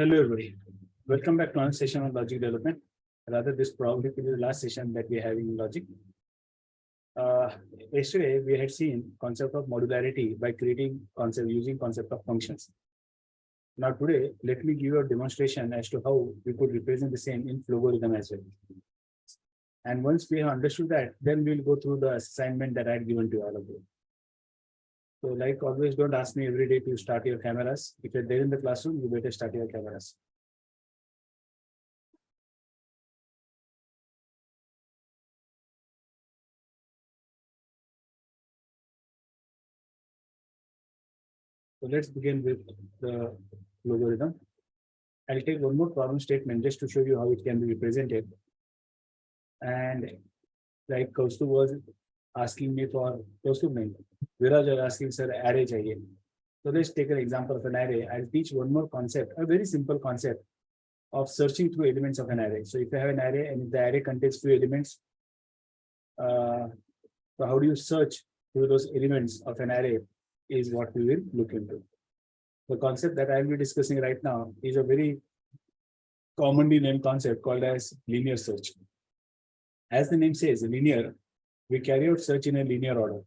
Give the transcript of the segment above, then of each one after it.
Hello, everybody. Welcome back to another session on logic development. Rather, this probably could be the last session that we are having in logic. Uh, Yesterday, we had seen concept of modularity by creating concept using concept of functions. Now, today, let me give you a demonstration as to how we could represent the same in logarithm as well. And once we have understood that, then we'll go through the assignment that I had given to all of you. So, like always, don't ask me every day to start your cameras. If you're there in the classroom, you better start your cameras. So let's begin with the logarithm. I'll take one more problem statement just to show you how it can be represented. And like Kaustubh was asking me for Kaustubh name, Viraj was asking sir array chahiye. So let's take an example of an array. I'll teach one more concept, a very simple concept of searching through elements of an array. So if you have an array and if the array contains few elements, so how do you search through those elements of an array is what we will look into. The concept that I'll be discussing right now is a very commonly named concept called as linear search. As the name says, linear, we carry out search in a linear order.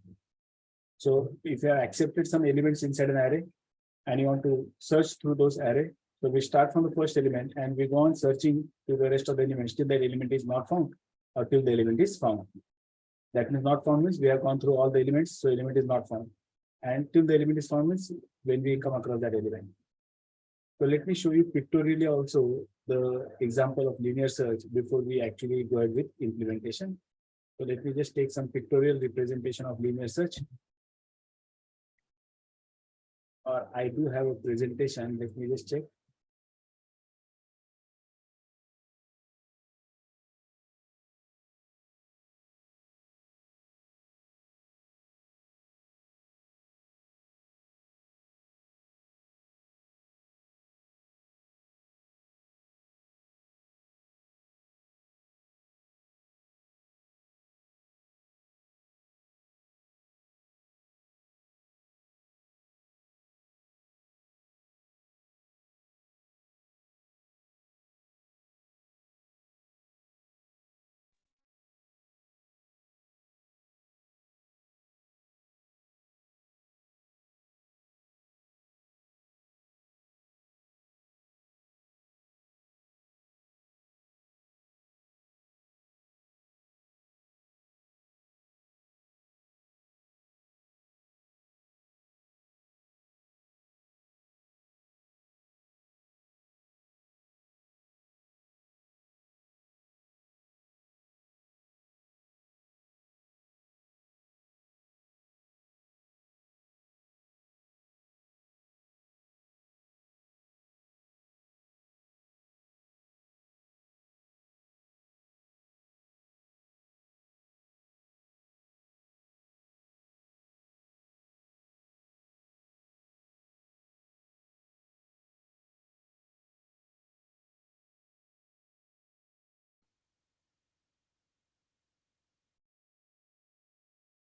So if you have accepted some elements inside an array and you want to search through those array, so we start from the first element and we go on searching to the rest of the elements till that element is not found or till the element is found. That means not found means we have gone through all the elements, so element is not found. And till the element is found means when we come across that element. So let me show you pictorially also the example of linear search before we actually go ahead with implementation. So let me just take some pictorial representation of linear search. Or I do have a presentation. Let me just check.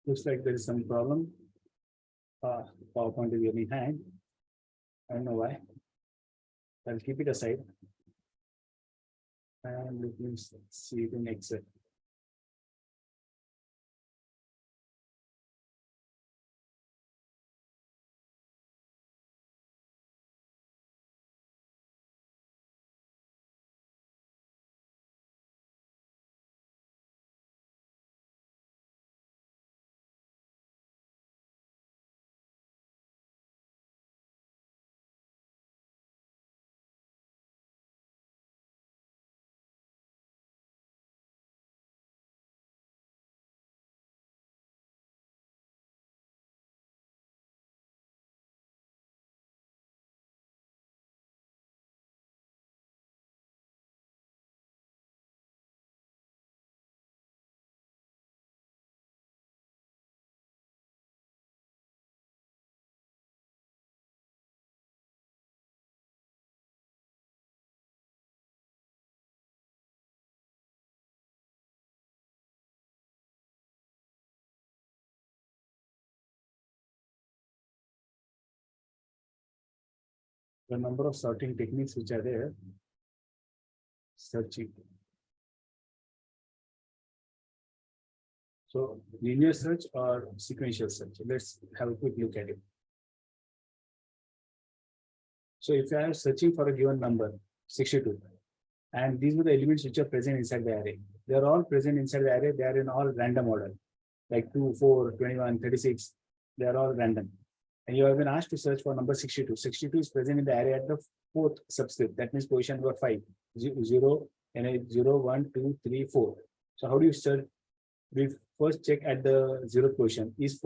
Looks like there is some problem. PowerPoint is getting hang. I don't know why. I'll keep it aside. And let me see it in Excel. the number of sorting techniques which are there. Searching. So linear search or sequential search. Let's have a quick look at it. So if I am searching for a given number, 62, and these are the elements which are present inside the array. They are all present inside the array. They are in all random order, like 2, 4, 21, 36. They are all random. And you have been asked to search for number 62. 62 is present in the array at the fourth subscript. That means position number 5. 0, and 0, 1, 2, 3, 4. So how do you search? We first check at the zeroth position. Is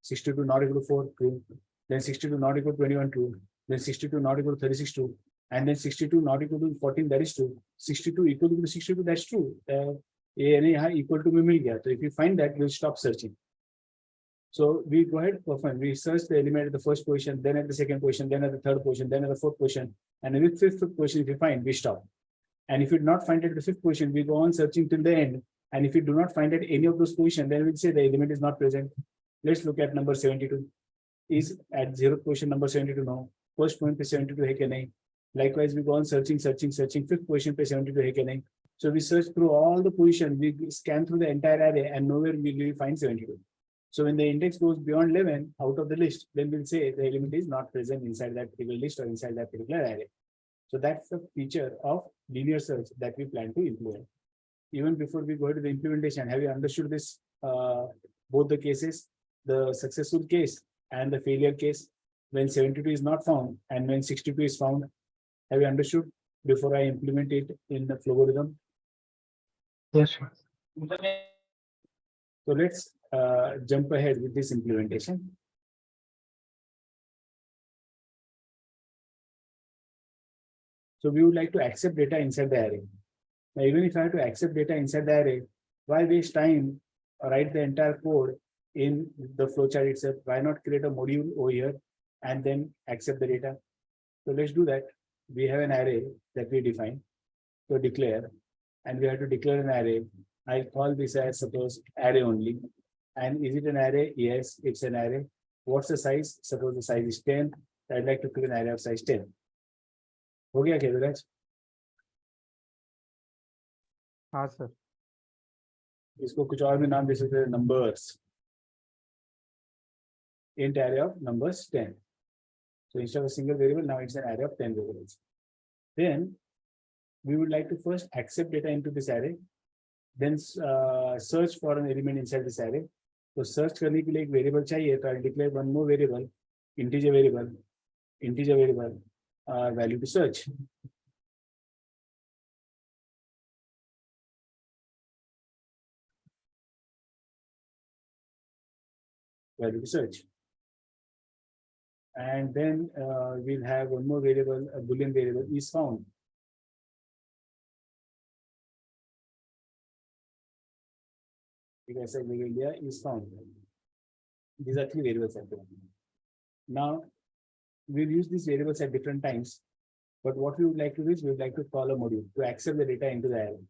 62 not equal to 4? True. Then 62 not equal to 21? True. Then 62 not equal to 36? True. And then 62 not equal to 14? That is true. 62 equal to 62? That's true. Equal to me. So if you find that, we'll stop searching. So we go ahead, perform. We search the element at the first position, then at the second position, then at the third position, then at the fourth position. And with fifth position, if you find, we stop. And if you do not find it at the fifth position, we go on searching till the end. And if you do not find it any of those positions, then we'll say the element is not present. Let's look at number 72. Is at 0th position number 72? No. First point pe 72 hai ke nahi. Likewise, we go on searching. Fifth position pe 72 hai ke nahi. So we search through all the positions. We scan through the entire array, and nowhere will we find 72. So when the index goes beyond 11 out of the list, then we'll say the element is not present inside that particular list or inside that particular array. So that's the feature of linear search that we plan to implement. Even before we go to the implementation, have you understood this? Both the cases, the successful case and the failure case, when 72 is not found and when 62 is found. Have you understood before I implement it in the Flogorithm? Yes, sir. So let's jump ahead with this implementation. So we would like to accept data inside the array. Now, even if I have to accept data inside the array, why waste time or write the entire code in the flowchart itself? Why not create a module over here and then accept the data? So let's do that. We have an array that we define to declare, and we have to declare an array. I'll call this as, suppose, array only. And is it an array? Yes, it's an array. What's the size? Suppose the size is 10. I'd like to create an array of size 10. हो गया क्या विराज? हाँ sir. इसको कुछ और भी नाम दे सकते हैं, numbers. Int array of numbers 10. So instead of a single variable, now it's an array of 10 variables. Then we would like to first accept data into this array, then search for an element inside this array. So search करने के लिए एक variable चाहिए, तो I'll declare one more variable, integer variable, value to search. Value to search. And then we'll have one more variable, a Boolean variable is found. Because India is found. These are three variables. Now we'll use these variables at different times. But what we would like to do is we would like to call a module to accept the data into the array.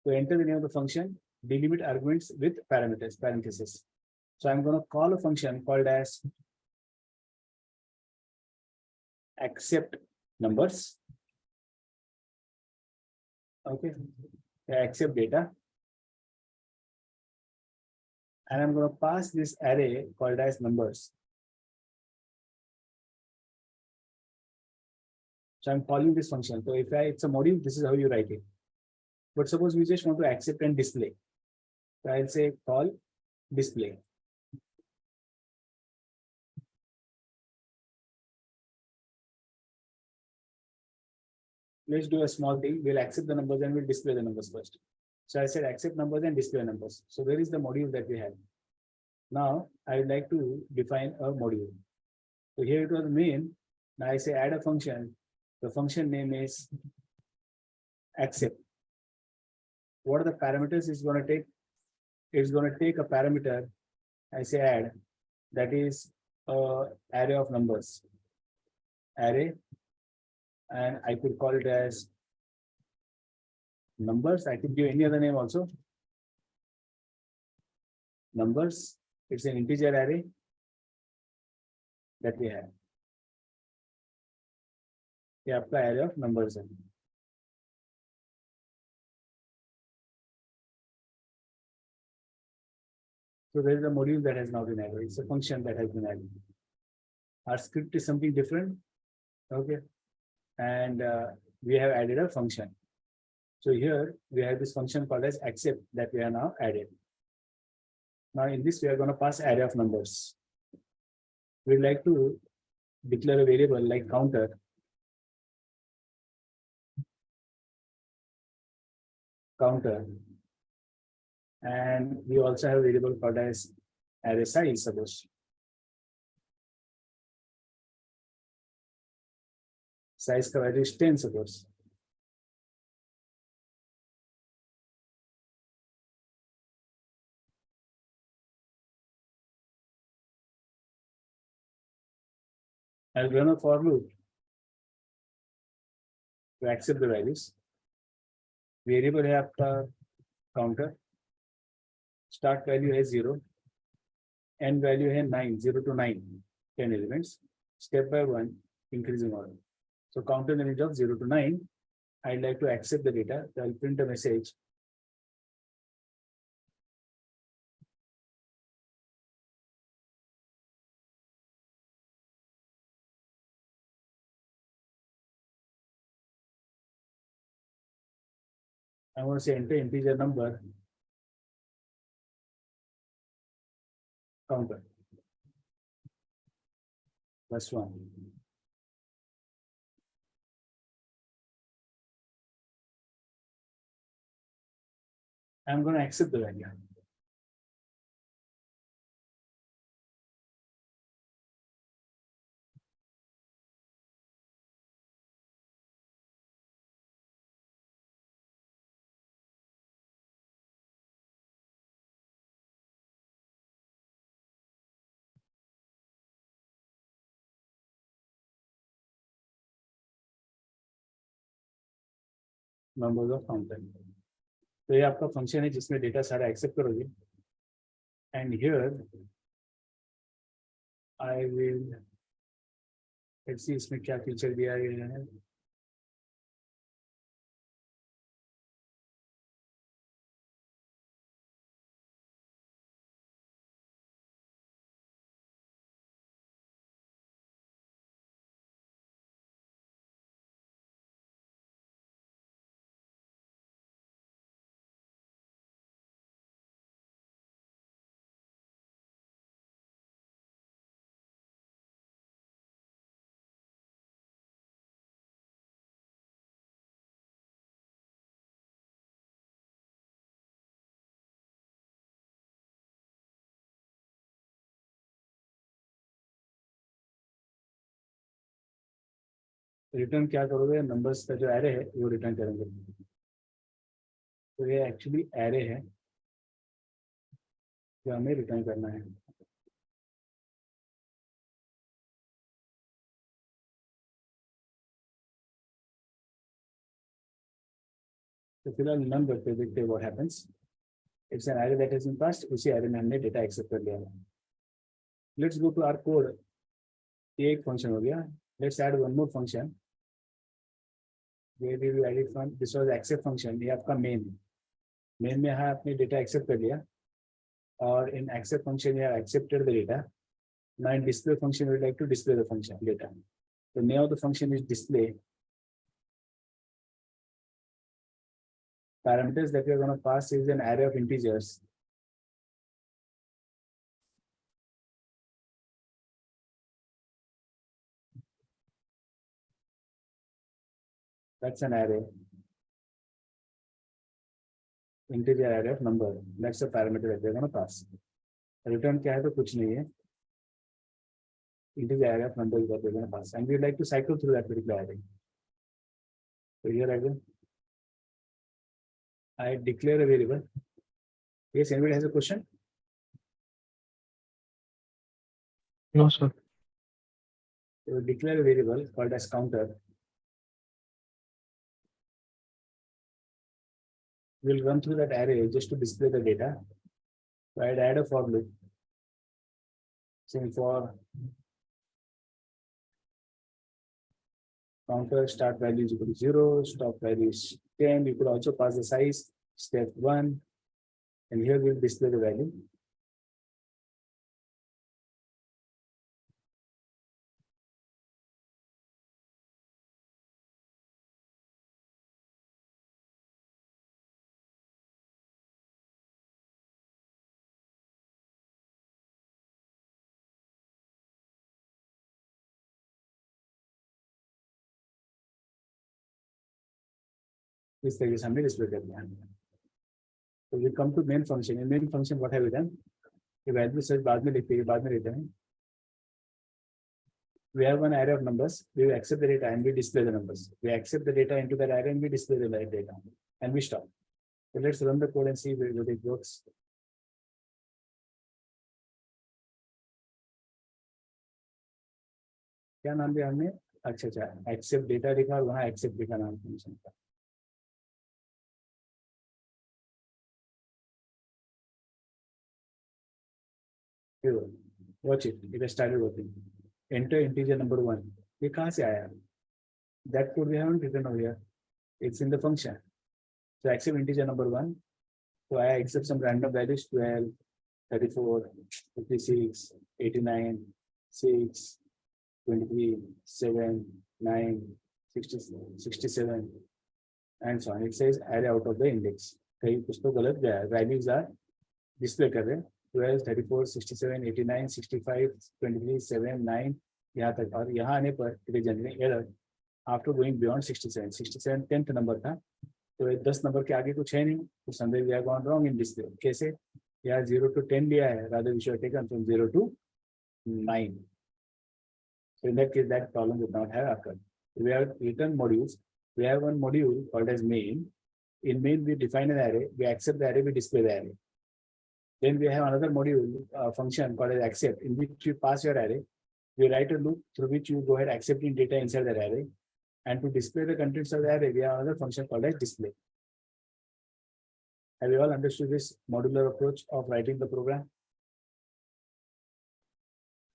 To enter the name of the function, delimit arguments with parameters, parentheses. So I'm going to call a function called as accept numbers. Okay, accept data. And I'm going to pass this array called as numbers. So I'm calling this function. So if it's a module, this is how you write it. But suppose we just want to accept and display. So I'll say call display. Let's do a small thing. We'll accept the numbers and we'll display the numbers first. So I said accept numbers and display numbers. So where is the module that we have? Now I would like to define a module. So here it was main. Now I say add a function. The function name is accept. What are the parameters it's going to take? It's going to take a parameter. I say add. That is array of numbers. Array. And I could call it as numbers. I could give any other name also. Numbers. It's an integer array that we have. ये आपका array of numbers है. So there is a module that has now been added. It's a function that has been added. Our script is something different. Okay. And we have added a function. So here we have this function called as accept that we are now added. Now in this we are going to pass array of numbers. We'd like to declare a variable like counter. And we also have a variable called as array size, suppose. Size का value is 10, suppose. I'll run a for loop to accept the values. Variable है आपका counter. Start value है 0. End value है 9, 0 to 9, 10 elements. Step by one, increasing order. So counter in the range of 0 to 9. I'd like to accept the data. So I'll print a message. I want to say enter integer number counter +1. I'm going to accept the value. Numbers of counter. तो ये आपका function है जिसमें data सारा accept करोगे. And here I will, let's see इसमें क्या feature दिया है. रिटर्न क्या करोगे, नंबर्स का जो एरे है वो रिटर्न करेंगे. तो ये एक्चुअली एरे है जो हमें रिटर्न करना है. तो फिलहाल नन करते देखते हैं what happens. It's an array that has been passed. उसी एरे में हमने डेटा एक्सेप्ट कर लिया है. Let's go to our code. ये एक फंक्शन हो गया. Let's add one more function. where we will add it from. This was accept function. ये आपका मेन में है. आपने डेटा एक्सेप्ट कर लिया और in accept function you have accepted the data. Now in display function we would like to display the function data. The name of the function is display. Parameters that we are going to pass is an array of integers. That's an array. Integer array of number. That's the parameter that we are going to pass. Return क्या है तो कुछ नहीं है. Integer array of number that we are going to pass, and we would like to cycle through that particular array. So here again, I declare a variable. Yes, anybody has a question? No, sir. So declare a variable called as counter. We'll run through that array just to display the data. So I'd add a for loop. Saying for Counter start value is equal to 0, stop value is 10. You could also pass the size, step 1, and here we'll display the value. इस तरीके से हमने display कर दिया. So we come to main function. In main function, what have we done? The value search बाद में लिखते हैं, बाद में लेते हैं. We have one array of numbers. We accept the data and we display the numbers. We accept the data into that array and we display the data and we stop. So let's run the code and see whether it works. क्या नाम दिया हमने? अच्छा, accept data लिखा और वहाँ accept लिखा नाम function का. Watch it. It has started working. Enter integer number 1. ये कहाँ से आया? That code we haven't written over here. It's in the function. So accept integer number 1. So I accept some random values 12, 34, 56, 89, 6, 23, 7, 9, 60, 67, and so on. It says array out of the index. कहीं कुछ तो गलत गया है. Values are display कर रहे हैं. 12, 34, 67, 89, 65, 23, 7, 9 यहाँ तक. और यहाँ आने पर it is generating error after going beyond 67. 67 10th number था. तो 10 नंबर के आगे कुछ है नहीं. तो संदेश we have gone wrong in display. कैसे? यहाँ 0 to 10 लिया है. Rather we should have taken from 0 to 9. So in that case, that problem would not have occurred. We have written modules. We have one module called as main. In main, we define an array. We accept the array. We display the array. Then we have another module function called as accept, in which you pass your array. We write a loop through which you go ahead accepting data inside the array. And to display the contents of the array, we have another function called as display. Have you all understood this modular approach of writing the program?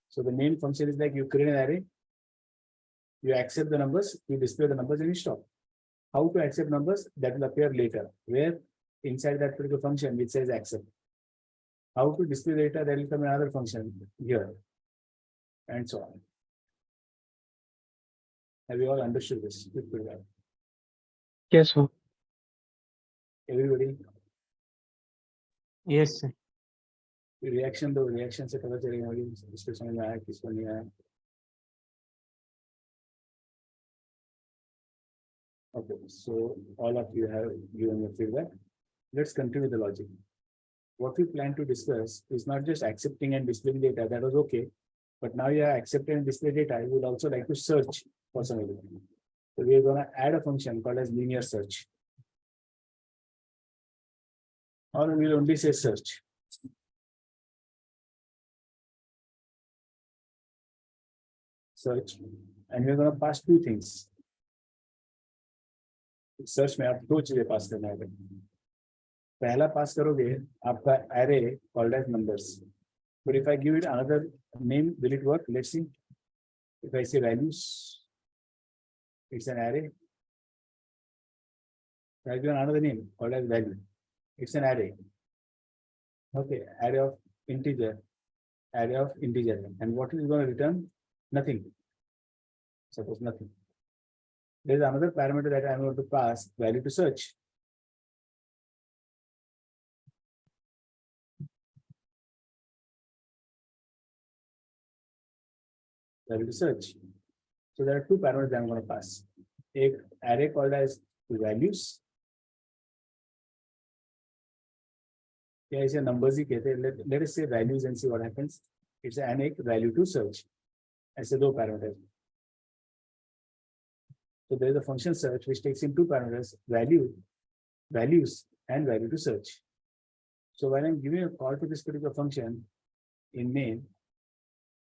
So the main function is like you create an array, you accept the numbers, you display the numbers and you stop. How to accept numbers? That will appear later, where inside that particular function which says accept. How to display data? There will come another function here, and so on. Have you all understood this? Yes, sir. Everybody? Yes, sir. Reaction दो, reaction से पता चलेगा कि इसको समझ में आया किसको नहीं आया. Okay, so all of you have given your feedback. Let's continue the logic. What we plan to discuss is not just accepting and displaying data. That was okay. But now you have accepted and displayed data. I would also like to search for some element. So we are going to add a function called as linear search. Or we will only say search. Search. And we're going to pass two things. Search में आप दो चीजें पास करना है. पहला पास करोगे आपका array called as numbers. But if I give it another name, will it work? Let's see. If I say values, it's an array. I give another name called as value. It's an array. Okay, array of integer. And what is going to return? Nothing. Suppose nothing. There is another parameter that I am going to pass, value to search. Value to search. So there are two parameters I am going to pass. An array called as values. Yeah, it's a numbers. Let us say values and see what happens. It's an value to search. I say two parameters. So there is a function search which takes in two parameters, values, and value to search. So when I'm giving a call to this particular function in main,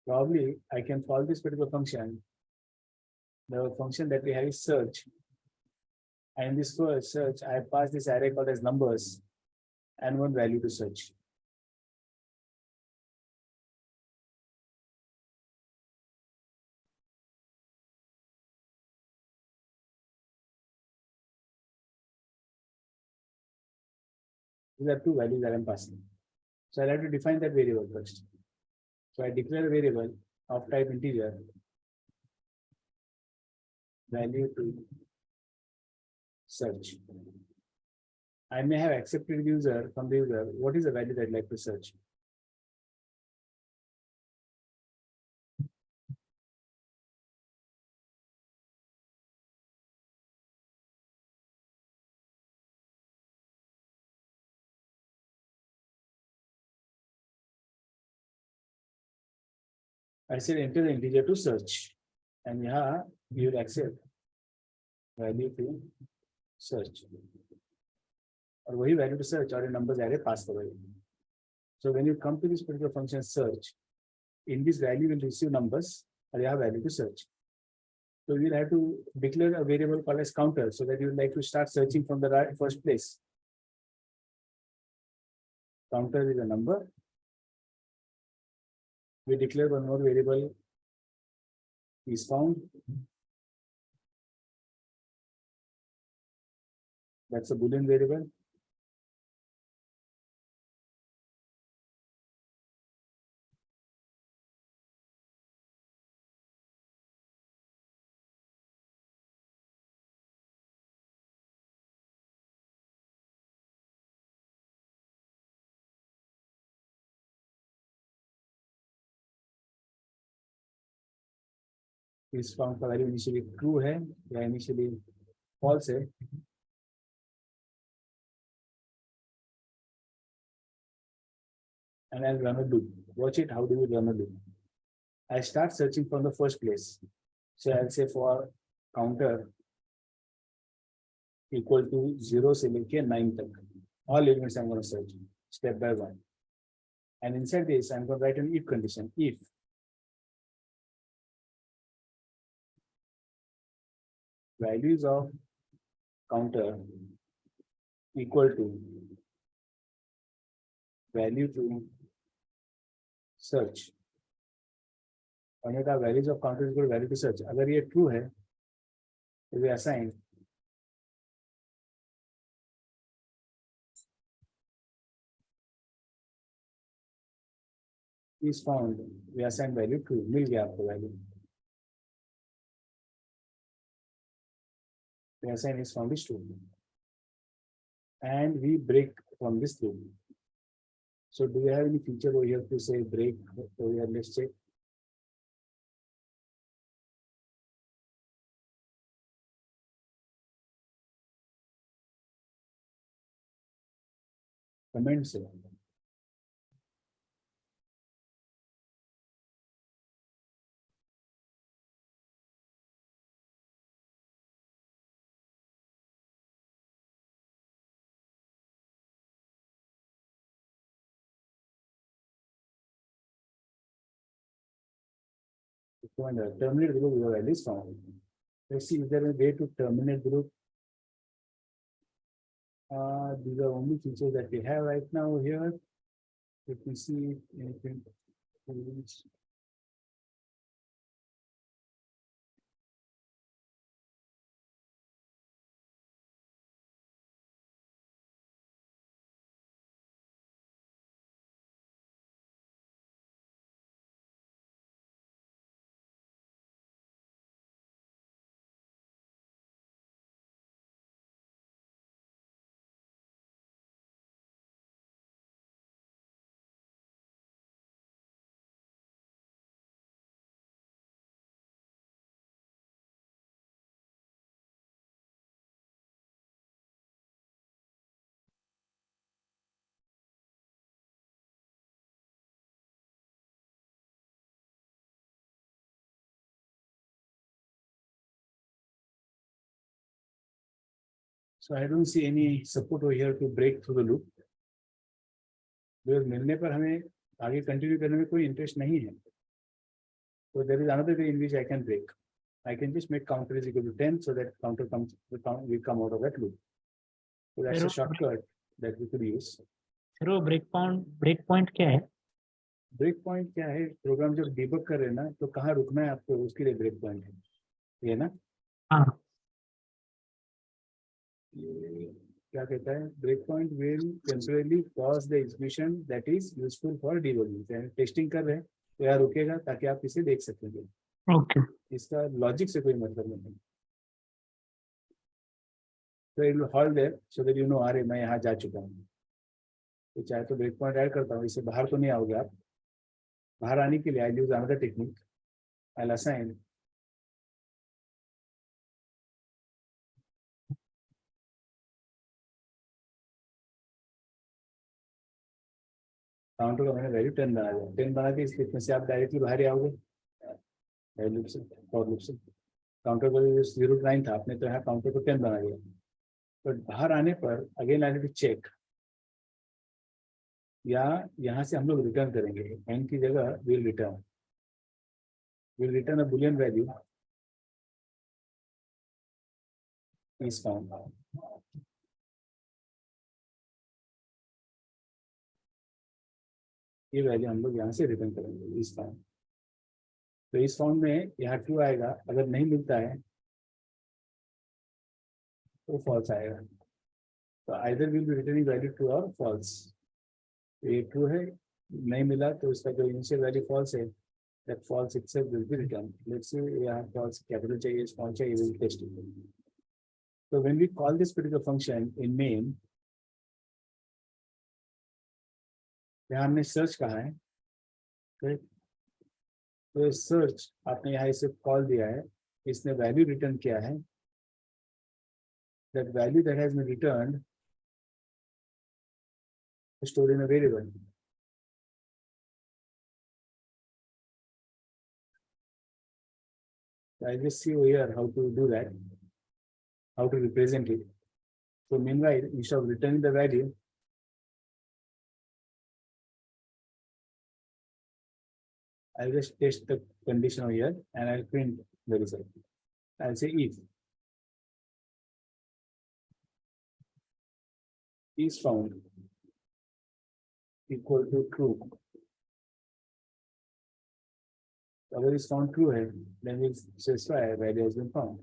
probably I can call this particular function. The function that we have is search. And in this first search, I pass this array called as numbers and one value to search. These are two values that I'm passing. So I have to define that variable first. So I declare a variable of type integer value to search. I may have accepted user from the user. What is the value that I'd like to search? I said enter the integer to search, and yeah, you will accept value to search. और वही value to search और numbers array pass करोगे. So when you come to this particular function search, in this value you will receive numbers और यहाँ value to search. So you will have to declare a variable called as counter so that you would like to start searching from the first place. Counter is a number. We declare one more variable is found. That's a Boolean variable. Is found का value initially true है या initially false है. And I'll run a loop. Watch it. How do we run a loop? I start searching from the first place. So I'll say for counter equal to 0 से लेके 9 तक. All elements I'm going to search step by one. And inside this, I'm going to write an if condition. If values of counter equal to value to search. अन्यथा values of counter equal to value to search. अगर ये true है, तो we assign is found. We assign value true. मिल गया आपको value. We assign is found is true. And we break from this loop. So do we have any feature over here to say break over here? Let's check. Comments. Terminate group your value is found. Let's see, is there a way to terminate group? These are only features that we have right now here. If we see anything, so I don't see any support over here to break through the loop. Because मिलने पर हमें आगे continue करने में कोई interest नहीं है. So there is another way in which I can break. I can just make counter is equal to 10 so that counter comes, we come out of that loop. So that's a shortcut that we could use. Sir break point क्या है? Break point क्या है? Programme जब debug कर रहे हैं ना, तो कहाँ रुकना है आपको, उसके लिए ब्रेक पॉइंट है, ये ना. हाँ. क्या कहता है, break point will temporarily pause the execution that is useful for debugging. Testing कर रहे हैं तो यहाँ रुकेगा ताकि आप इसे देख सकेंगे। Okay. इसका लॉजिक से कोई मतलब नहीं। तो it will hold there so that you know, अरे मैं यहाँ जा चुका हूँ। तो चाहे तो ब्रेक पॉइंट ऐड करता हूँ, इससे बाहर तो नहीं आओगे आप। बाहर आने के लिए I use another technique, I assign counter का मैंने वैल्यू 10 बना दिया। 10 बना के इसमें से आप डायरेक्टली बाहर ही आओगे वैल्यू से, फॉर लूप से। काउंटर को 0 to 9 था, आपने तो यहाँ काउंटर को 10 बना दिया। बट बाहर आने पर अगेन आई विल चेक, या यहाँ से हम लोग रिटर्न करेंगे। एन की जगह will return a Boolean value is found. ये वैल्यू हम लोग यहाँ से रिटर्न करेंगे इस फाउंड। तो इस फाउंड में यहाँ ट्रू आएगा, अगर नहीं मिलता है तो फॉल्स आएगा। तो either will be returning value true और फॉल्स। ये ट्रू है, नहीं मिला तो इसका जो इनिशियल वैल्यू फॉल्स है, that false itself will be returned. Let's say यहाँ false capital चाहिए, small चाहिए, we will test it. So when we call this particular function in main, यहाँ हमने search कहा है, correct? तो search आपने यहाँ इसे कॉल दिया है, इसने वैल्यू रिटर्न किया है। that value that has been returned is stored in a variable. So I just see over here how to do that, how to represent it. So meanwhile, instead of returning the value, I'll just test the condition over here and I'll print the result. I'll say if is found equal to true. अगर is found true है, then we'll specify value has been found.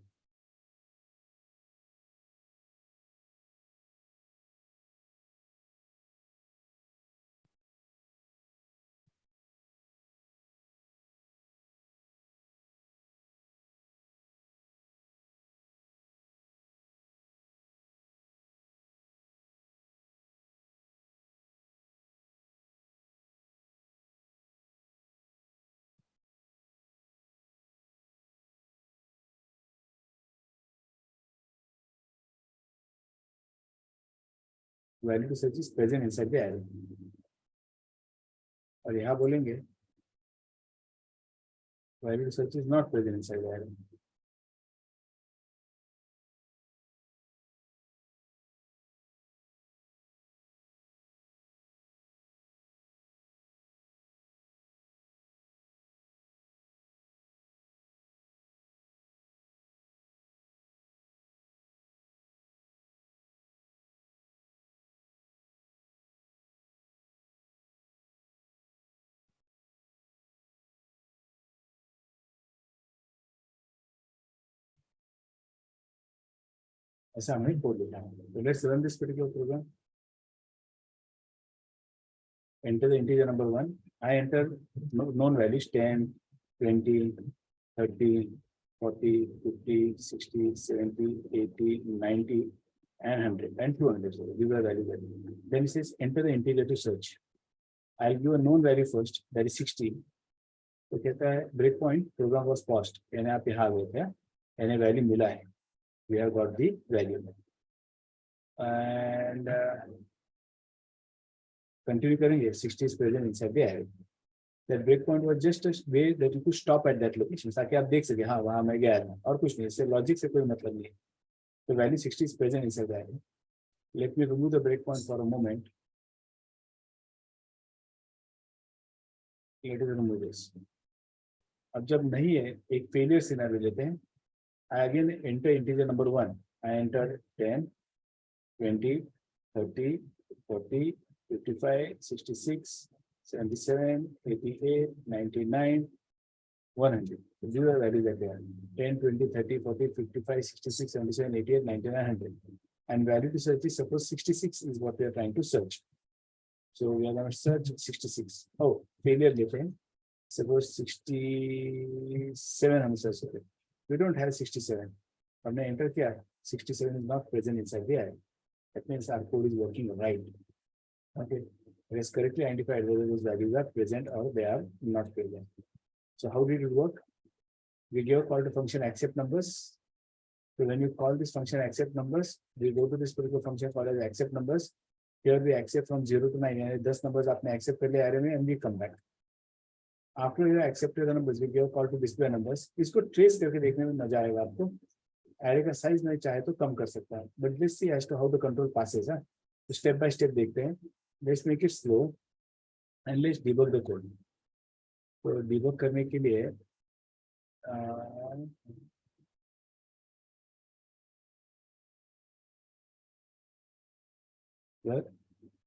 Value to search is present inside the array. और यहाँ बोलेंगे value to search is not present inside the array. ऐसा हमें code लिखा है। So let's run this particular program. Enter the integer number 1. I enter known values 10, 20, 30, 40, 50, 60, 70, 80, 90, and 100 and 200. So these are values. Then it says enter the integer to search. I'll give a known value first, that is 60. तो कहता है break point program was passed, यानी आप यहाँ गए थे, यानी value मिला है, we have got the value and continue करेंगे। 60 is present inside the array. That breakpoint was just a way that you could stop at that location, ताकि आप देख सके हाँ वहाँ मैं गया था, और कुछ नहीं, इससे लॉजिक से कोई मतलब नहीं है। तो value 60 is present inside the array. Let me remove the breakpoint for a moment. Let us remove this. अब जब नहीं है, एक फेलियर सिनेरियो लेते हैं। I again enter integer number 1. I enter 10, 20, 30, 40, 55, 66, 77, 88, 99, 100. These are values that they are 10, 20, 30, 40, 55, 66, 77, 88, 99, 100. and value to search is suppose 66 is what we are trying to search. So we are going to search 66. Oh, failure different. Suppose 67 हम search करें. We don't have 67. हमने enter किया. 67 is not present inside the array. That means our code is working right. Okay. It has correctly identified whether those values are present or they are not present. So how did it work? We give a call to function accept numbers. So when you call this function accept numbers, we go to this particular function called as accept numbers. Here we accept from 0 to 9. यानी 10 numbers आपने accept कर लिया array में and we come back. After you accept the numbers, we give a call to display numbers. इसको trace करके देखने में मजा आएगा आपको. Array का size नहीं चाहे तो कम कर सकता है. But let's see as to how the control passes. तो step by step देखते हैं. Let's make it slow and let's debug the code. तो debug करने के लिए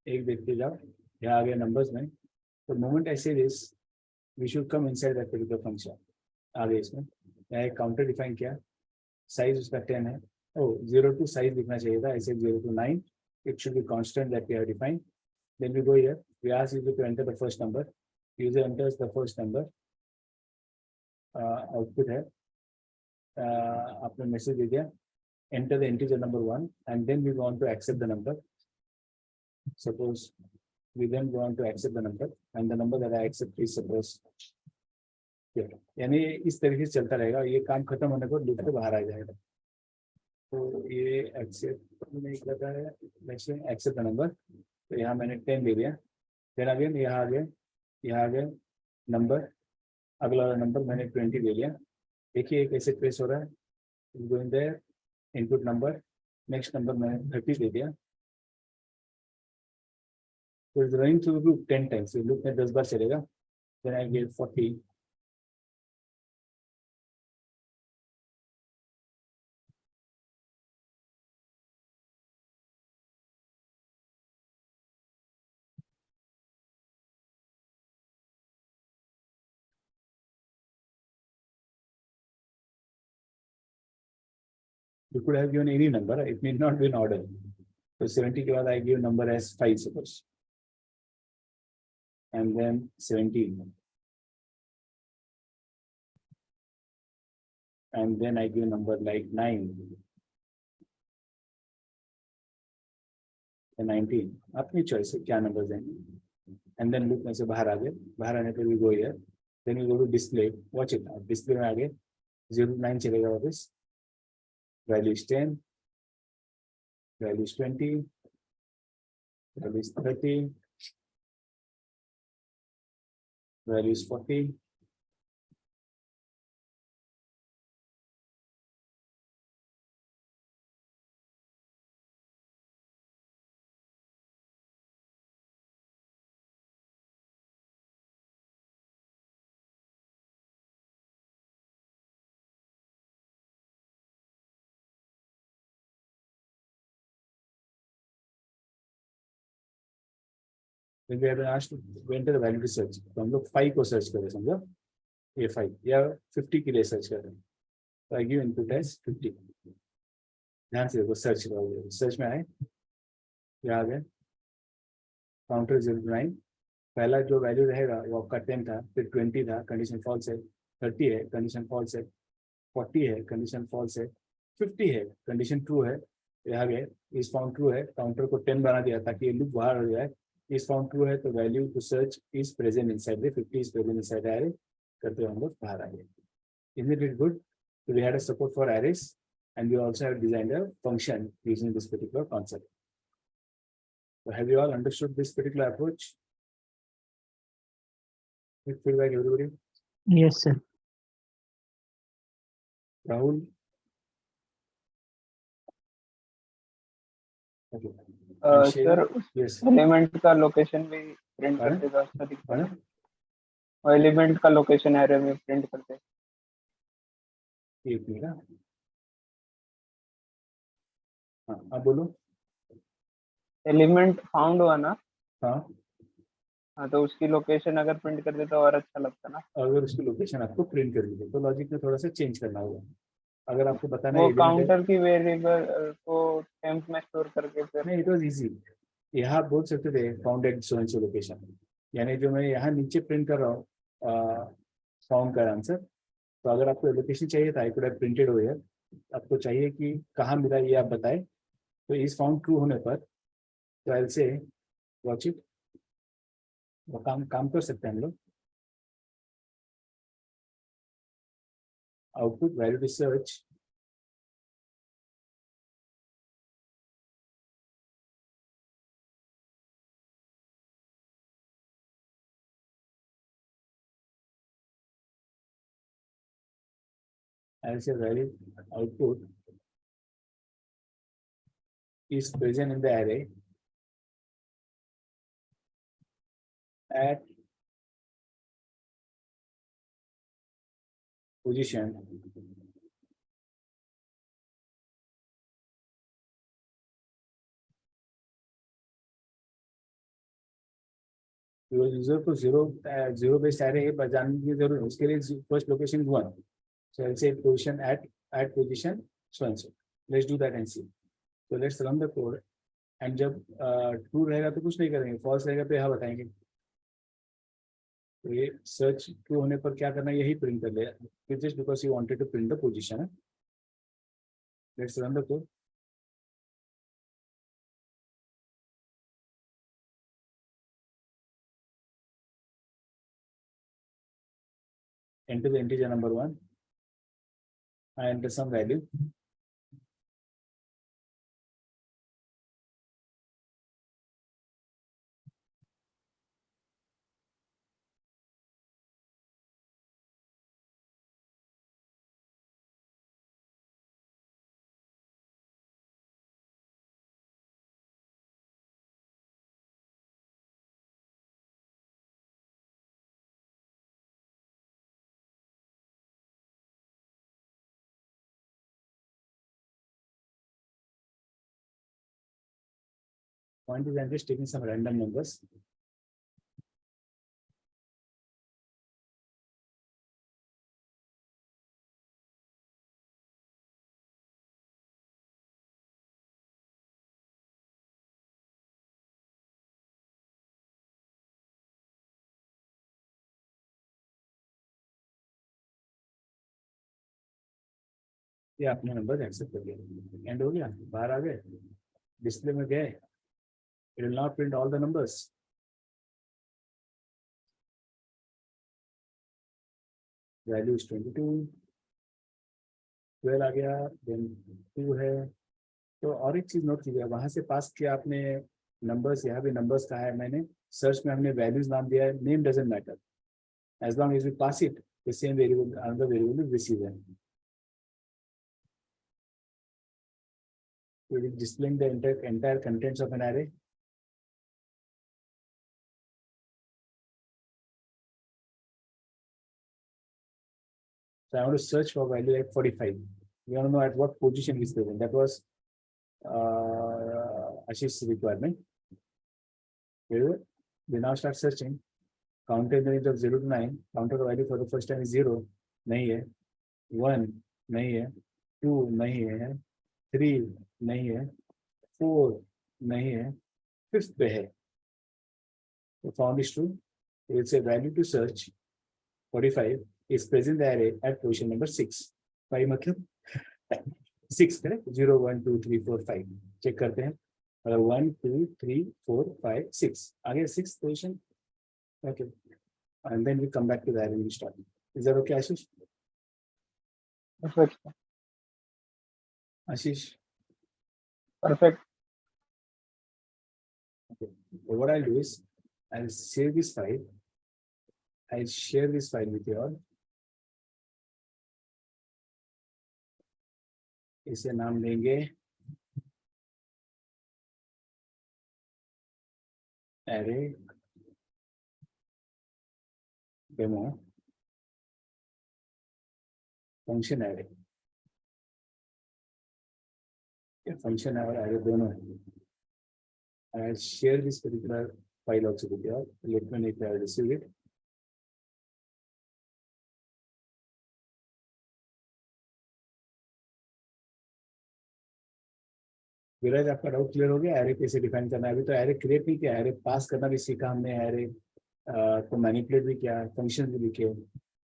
एक देखते जाओ. यहाँ आ गया numbers में. The moment I say this, we should come inside that particular function. आ गए इसमें. यहाँ एक counter define किया. Size उसका 10 है. Oh, 0 to size दिखना चाहिए था. ऐसे 0 to 9. It should be constant that we have defined. Then we go here. We ask user to enter the first number. User enters the first number. Output है. आपने message दे दिया. Enter the integer number 1 and then we go on to accept the number. Suppose we then go on to accept the number and the number that I accept is suppose. यानी इस तरीके से चलता रहेगा. ये काम खत्म होने पर लूप से बाहर आ जाएगा. तो ये एक्सेप्ट नहीं कर रहा है. Next except the number. तो यहाँ मैंने 10 दे दिया. फिर अगेन यहाँ आ गया. यहाँ आ गया नंबर. अगला वाला नंबर मैंने 20 दे दिया. देखिए कैसे ट्रेस हो रहा है. Going there input number. Next number मैंने 30 दे दिया. तो is running through loop 10 times. Loop में 10 बार चलेगा. Then I give 40. You could have given any number. It need not be in order. So 70 के बाद I give number as 5 suppose. And then 17. And then I give number like 9. And 19. अपनी choice है क्या numbers हैं. And then loop में से बाहर आ गए. बाहर आने पर we go here. Then we go to display. Watch it. Display में आ गए. 0 to 9 चलेगा वापस. Value is 10. Value is 20. Value is 30. Value is 40. When we have been asked to enter the value to search, तो हम लोग 5 को search करें. समझो ये 5 या 50 के लिए सर्च करें. तो I give input as 50. ध्यान से देखो सर्च करोगे. सर्च में आए. यहाँ आ गए. Counter 0 to 9. पहला जो वैल्यू रहेगा वो आपका 10 था. फिर 20 था. कंडीशन फॉल्स है. 30 है. कंडीशन फॉल्स है. 40 है. कंडीशन फॉल्स है. 50 है. कंडीशन ट्रू है. यहाँ गए. इस फाउंड ट्रू है. काउंटर को 10 बना दिया ताकि ये लूप बाहर हो जाए. is found true है तो value to search is present inside the 50 is present inside the array. करते हुए हम लोग बाहर आएंगे. Isn't it good? So we had a support for arrays and we also have designed a function using this particular concept. So have you all understood this particular approach? Quick feedback everybody. Yes, sir. Rahul. Okay. Sir Yes. Element का location भी print कर देगा. अच्छा दिखता है. और element का location array में प्रिंट करते हैं. एक मिनट. हाँ अब बोलो. एलिमेंट फाउंड हुआ ना. हाँ हाँ तो उसकी लोकेशन अगर प्रिंट कर दे तो और अच्छा लगता ना. अगर उसकी लोकेशन आपको प्रिंट करनी है तो लॉजिक में थोड़ा सा चेंज करना होगा. अगर आपको बताना है वो element है- काउंटर की वेरिएबल को टेम्प में स्टोर करके फिर नहीं, इट वाज इजी। यहाँ आप बोल सकते थे found at so and so location, यानी जो मैं यहाँ नीचे प्रिंट कर रहा हूँ फाउंड का आंसर। तो अगर आपको लोकेशन चाहिए था आई कुड हैव प्रिंटेड हो हियर। आपको चाहिए कि कहाँ मिला ये आप बताएं, तो इस फाउंड ट्रू होने पर तो आई से वॉच इट, वो काम काम कर सकते हैं हम लोग। आउटपुट वैल्यू टू सर्च, आई से value output is present in the array at position user को जीरो बेस्ड एरे पर जानने की जरूरत है, उसके लिए first location 1, so I'll say position at position so and so, let's do that and see, so let's run the code and जब true रहेगा तो कुछ नहीं करेंगे, फॉल्स रहेगा तो यहाँ बताएंगे। तो ये सर्च ट्रू होने पर क्या करना है, यही प्रिंट कर ले, just because you wanted to print the position. Let's run the code. enter the integer number 1, I enter some value, point is I'm just taking some random numbers, ये अपने नंबर एक्सेप्ट कर लिया, and हो गया, बाहर आ गए, display में गए, it will not print all the numbers, value is 22, 12 आ गया, then 2 है। तो और एक चीज नोट कीजिए, वहां से पास किया आपने नंबर्स, यहाँ भी नंबर्स कहा है मैंने, सर्च में हमने वैल्यूज नाम दिया है, name doesn't matter, as long as we pass it the same variable another variable is received, it is displaying the entire contents of an array. So I want to search for value at 45. We want to know at what position is present. That was Ashish's requirement. Here, we now start searching. Counter in the range of 0 to 9. Counter value for the first time is 0. नहीं है. 1 नहीं है. 2 नहीं है. 3 नहीं है. 4 नहीं है. 5th पे है. So found is true. It's a value to search 45 is present in the array at position number 6. 5 मतलब 6 करें, 0 1 2 3 4 5 चेक करते हैं, अगर 1 2 3 4 5 6 आगे 6th position, okay, and then we come back to the array and start. Is that okay, Ashish? perfect, Ashish, perfect. okay. So what I'll do is I'll save this file, I'll share this file with you all. इसे नाम देंगे array demo function array. ये function और array दोनों है. I'll share this particular file also with you all. Let me know if I have received it. विराज आपका doubt clear हो गया? एरे कैसे डिफाइन करना है? अभी तो एरे क्रिएट नहीं किया, एरे पास करना भी सीखा हमने, एरे को मैनिपुलेट भी किया, फंक्शन भी लिखे.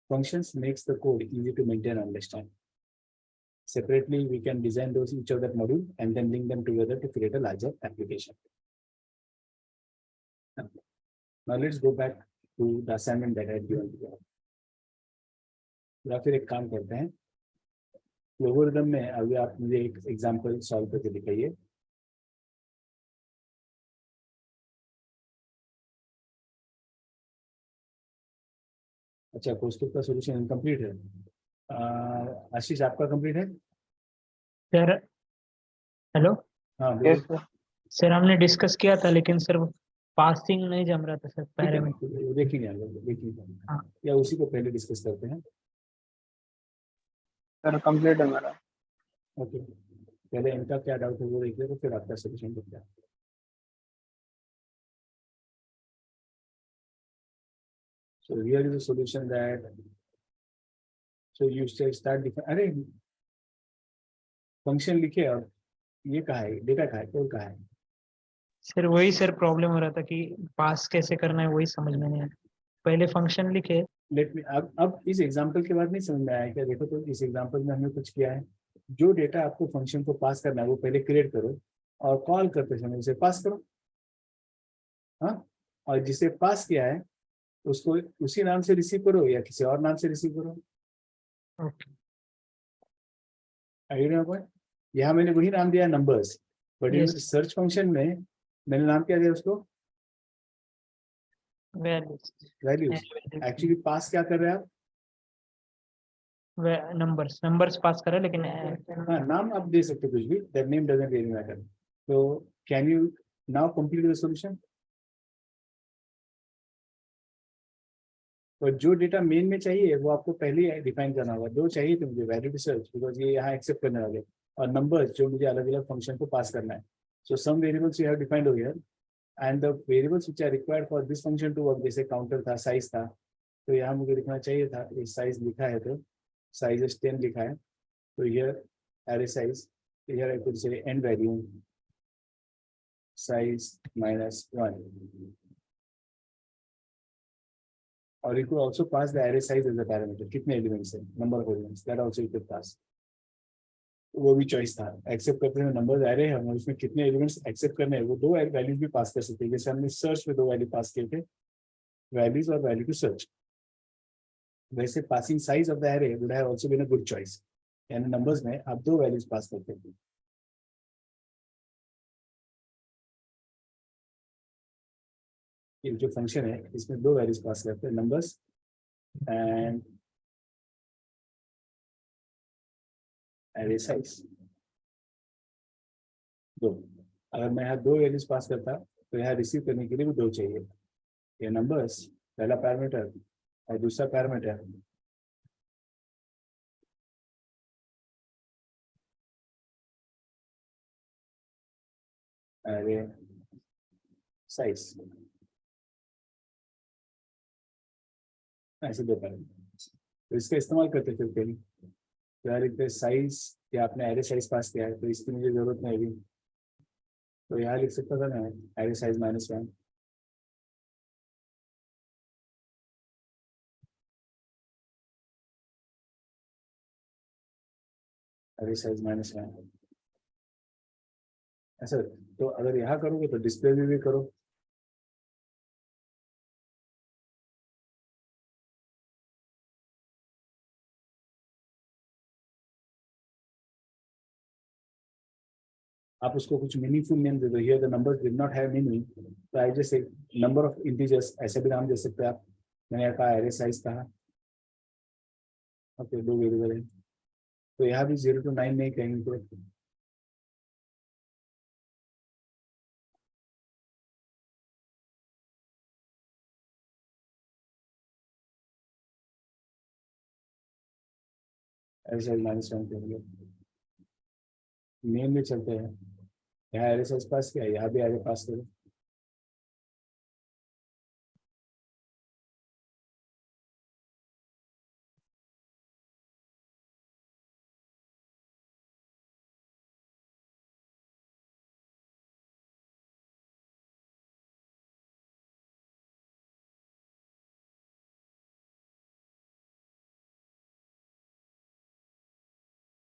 Functions makes the code easy to maintain and understand. Separately, we can design those each of that module and then link them together to create a larger application. Now let's go back to the assignment that I had given to you. या फिर एक काम करते हैं, लोगोरिथम में अभी आप मुझे एक एग्जांपल सॉल्व करके दिखाइए. अच्छा, कोष्टक का सॉल्यूशन इनकम्प्लीट है. आशीष आपका कंप्लीट है? सर हेलो हाँ बोलिए. Yes sir. सर, हमने डिस्कस किया था लेकिन सर पासिंग नहीं जम रहा था सर ठीक है, पहले में. वो देखेंगे हम लोग, देखेंगे. हाँ. या उसी को पहले डिस्कस करते हैं. सर कंप्लीट है मेरा. ओके, पहले इनका क्या डाउट है वो देख लेते, फिर आपका सोल्यूशन देखते हैं. So here is a solution that, so you start different. अरे फंक्शन लिखे और ये कहा है, डेटा कहा है, कोड कहा है. सर वही सर प्रॉब्लम हो रहा था कि पास कैसे करना है, वही समझ में नहीं आया. पहले फंक्शन लिखे. लेट मी, अब इस एग्जांपल के बाद नहीं समझ में आया क्या? देखो तो इस एग्जांपल में हमने कुछ किया है. जो डेटा आपको फंक्शन को पास करना है वो पहले क्रिएट करो और कॉल करते समय उसे पास करो. हाँ, और जिसे पास किया है उसको उसी नाम से रिसीव करो या किसी और नाम से रिसीव करो. ओके. Idea point. यहाँ मैंने वही नाम दिया numbers, but in Yes. Search function में मैंने नाम क्या दिया उसको? वैल्यूज. वैल्यूज. एक्चुअली पास क्या कर रहे हैं आप? नंबर्स पास करा लेकिन हाँ, नाम आप दे सकते हो कुछ भी, that name doesn't really matter. तो can you now complete the solution? और जो डेटा मेन में चाहिए वो आपको पहले ही डिफाइन करना होगा. दो चाहिए थे मुझे, वैल्यू टू सर्च, बिकॉज ये यहाँ एक्सेप्ट करने वाले, और नंबर्स जो मुझे अलग अलग फंक्शन को पास करना है. So some variables you have defined over here and the variables which are required for this function to work, जैसे काउंटर था, साइज था, तो यहाँ मुझे लिखना चाहिए था, ये साइज लिखा है तो साइज इज 10 लिखा है, तो here array size, here I could say end value size -1. Or you could also pass the array size as a parameter. कितने एलिमेंट्स है, number of elements, that also you could pass. वो भी choice था. Accept करते हैं number array है, हम उसमें कितने एलिमेंट्स एक्सेप्ट करने हैं वो दो वैल्यूज भी पास कर सकते हैं. जैसे हमने सर्च में दो वैल्यू पास किए थे, वैल्यूज और वैल्यू टू सर्च. वैसे passing size of the array would have also been a good choice. यानी नंबर्स में आप दो वैल्यूज पास करते थे. ये जो फंक्शन है इसमें दो वैल्यूज पास करते हैं, नंबर्स एंड एरे साइज. दो. अगर मैं यहाँ दो वैल्यूज पास करता तो यहाँ रिसीव करने के लिए भी दो चाहिए. ये नंबर्स पहला पैरामीटर और दूसरा पैरामीटर एरे साइज. ऐसे दो पैरामीटर, तो इसका इस्तेमाल करते फिर कहीं तो यार इतने साइज या आपने एरे साइज पास किया है तो इसकी मुझे जरूरत नहीं होगी, तो यहाँ लिख सकता था ना एरे साइज -1. एरे साइज -1 ऐसा. तो अगर यहाँ करोगे तो डिस्प्ले भी करो. आप उसको कुछ मीनिंगफुल नेम दे दो. Here the numbers did not have meaning, तो आई जस्ट एक नंबर ऑफ इंटीजर्स ऐसे भी नाम दे सकते हैं आप. मैंने यहाँ कहा एरे साइज कहा. ओके, दो वेरिएबल है तो यहाँ भी 0 to 9 नहीं कहेंगे तो एरे साइज -1 कहेंगे. नेम में चलते हैं. यहाँ एरे साइज पास किया, यहाँ भी एरे पास करो.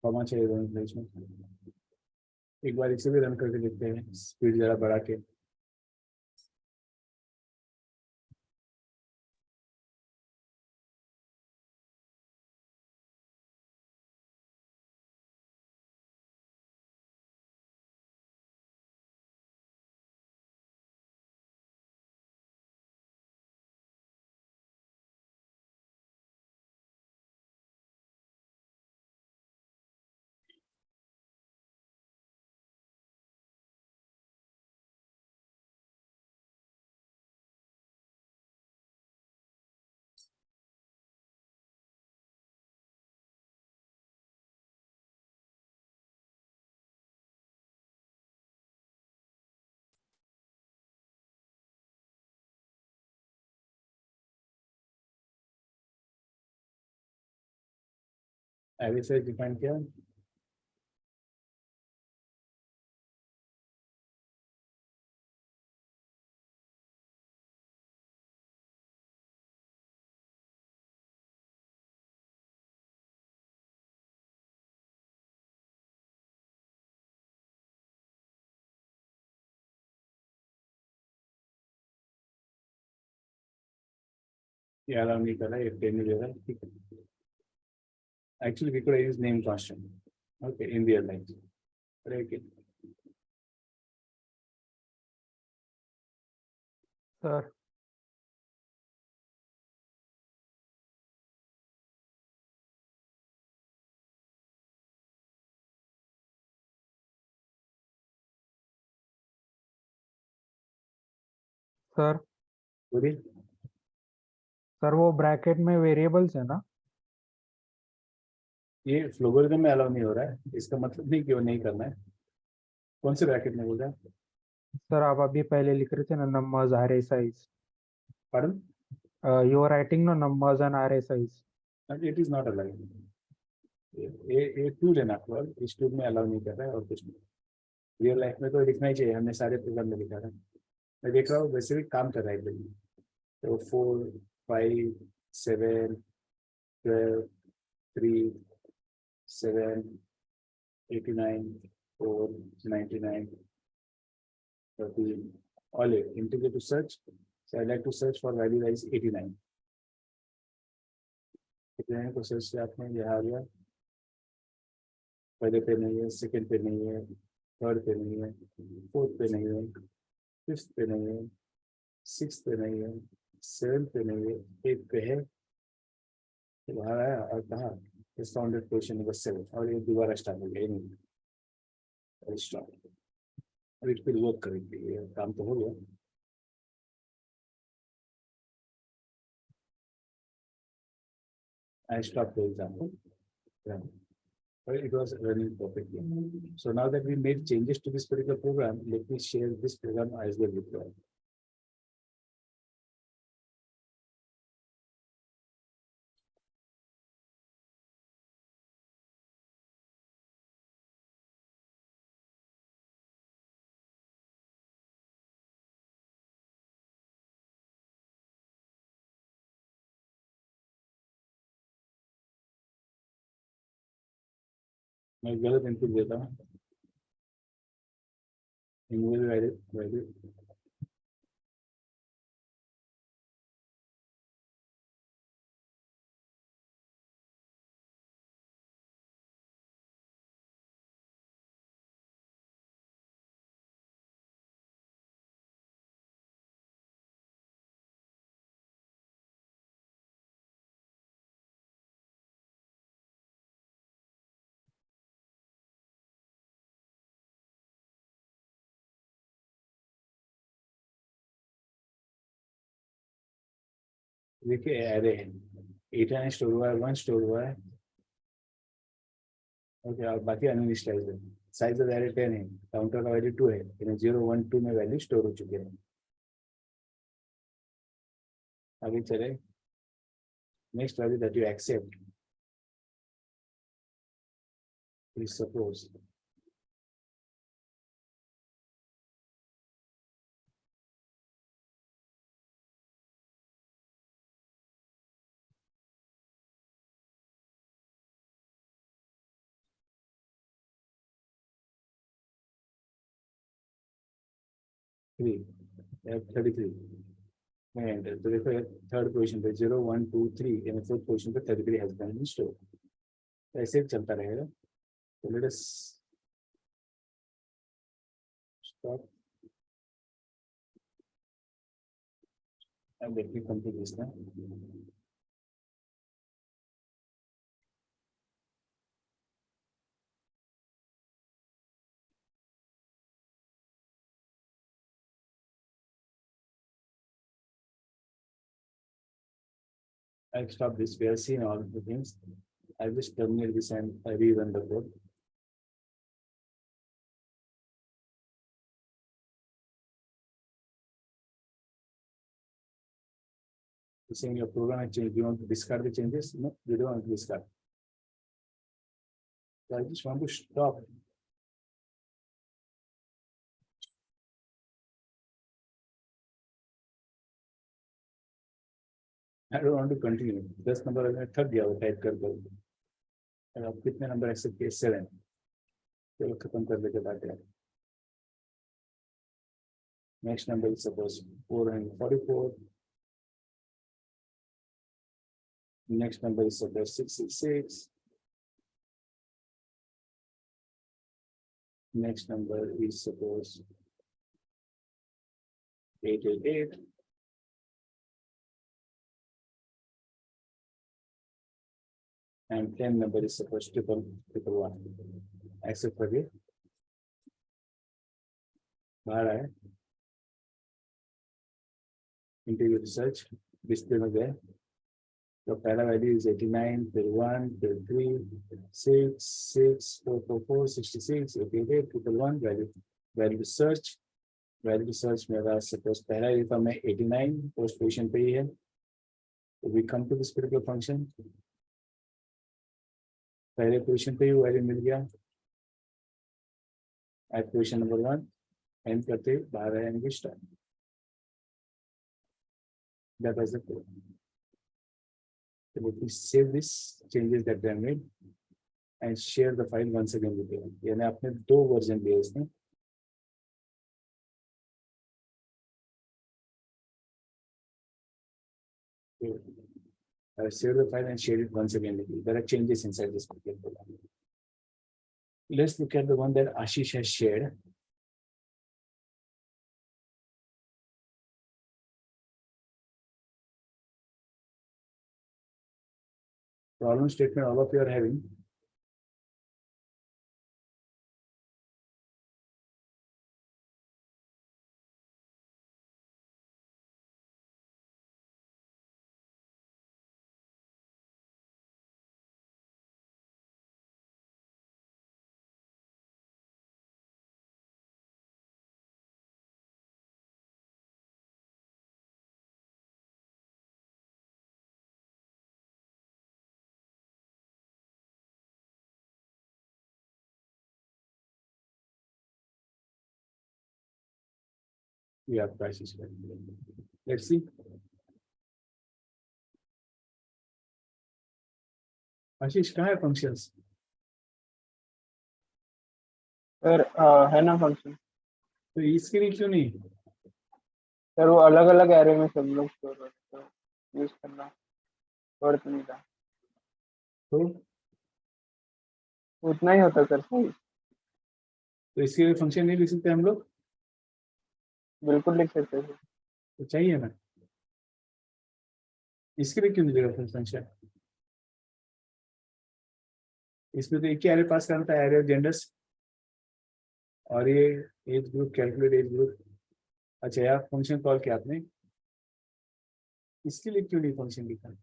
कॉमा चाहिए दोनों प्लेस में। एक बार इसे भी रन करके देखते हैं, स्पीड जरा बढ़ा के। एवरी से डिफाइन किया। ये अलाउ नहीं कर रहा है, ये पेन नहीं दे रहा है, ठीक है। Actually, we could use name constant, okay, in real life. Okay. Sir sir बोलिए। सर वो ब्रैकेट में वेरिएबल्स है ना? ये फ्लोगोरिथम में अलाउ नहीं हो रहा है, इसका मतलब नहीं कि वो नहीं करना है। कौन से ब्रैकेट में बोल रहा है? सर आप अभी पहले लिख रहे थे ना numbers array size. Pardon? You are writing no numbers and array size. And it is not allowed. ये टूल है ना, केवल इस टूल में अलाउ नहीं कर रहा है और कुछ नहीं। रियल लाइफ में तो लिखना ही चाहिए, हमने सारे प्रोग्राम में लिखा है। मैं देख रहा हूँ वैसे भी काम कर रहा है एकदम। तो 4, 5, 7, 12, 3, 7, 89, 4, 99, 13, all it. Integrate to search. So I like to search for value that is 89. 89 को सर्च किया आपने, यहाँ आ गया। पहले पे नहीं है, सेकंड पे नहीं है, थर्ड पे नहीं है, फोर्थ पे नहीं है, फिफ्थ पे नहीं है, सिक्स पे नहीं है, सेवन पे नहीं है, एट पे है। तो बाहर आया और कहा फाउंडेड क्वेश्चन नंबर 7 और ये दोबारा स्टार्ट हो गया। नहीं स्टार्ट, अब इस पर वर्क करेंगे, ये काम तो हो गया। I stopped the example. Yeah. But it was running perfectly. So now that we made changes to this particular program, let me share this program as well with you. मैं गलत इनपुट देता हूँ, वैल्यू देखिए array है, 8 store हुआ है, 1 store हुआ है, ओके, और बाकी अनइनिशियलाइज्ड है। साइज ऑफ एरे 10 है, काउंटर का वैल्यू 2 है, यानी 0, 1, 2 में वैल्यू स्टोर हो चुके हैं। आगे चले, next value that you accept is suppose 3, 33 may enter. So देखो थर्ड पोजीशन पे 0 1 2 3 यानी फोर्थ पोजीशन पे 33 has been stored. ऐसे चलता रहेगा. So let us stop and let me complete this now. I'll stop this. We have seen all the things. I'll just terminate this and rerun the code. Saying your program has changed. Do you want to discard the changes? No, you don't want to discard. So I just want to stop. I don't want to continue. 10 number मैंने थक गया वो type कर दो. अब कितने number except किए? 7. चलो खत्म कर देते बात है. Next number is suppose 444. Next number is suppose 666. Next number is suppose 888. And 10 number is supposed to triple one. Accept कर दिए. बाहर आए. Into search display में गए. तो पहला value is 89, फिर 1, फिर 3, 6, 6, 444, 66, 888, triple one value search. Value search मेरा suppose पहला ये था मैं 89 post position पे ही है. So we come to this particular function. पहले पोजीशन पे ही वैल्यू मिल गया. एट पोजीशन नंबर 1 एंड करते बाहर आएंगे start. That was the code. So let me save this changes that they have made and share the file once again with you. यानी आपने 2 version लिए इसमें. I'll save the file and share it once again with you. There are changes inside this particular program. Let's look at the one that Ashish has shared. Problem statement all of you are having. We have prices. Let's see. आशीष कहाँ है functions? Sir है ना function. तो इसके लिए क्यों नहीं? Sir वो अलग अलग एरे में सब लोग स्टोर होते हैं, यूज करना पड़त नहीं था. तो उतना ही होता सर. सही, इसके लिए फंक्शन नहीं लिख सकते हम लोग? बिल्कुल लिख सकते हैं. तो चाहिए ना. इसके लिए क्यों नहीं देगा फंक्शन? इसमें तो एक ही एरे पास करना था, एरे ऑफ जेंडर्स. और ये age group, calculate age group. अच्छा यार फंक्शन कॉल किया आपने. इसके लिए क्यों नहीं फंक्शन लिखा?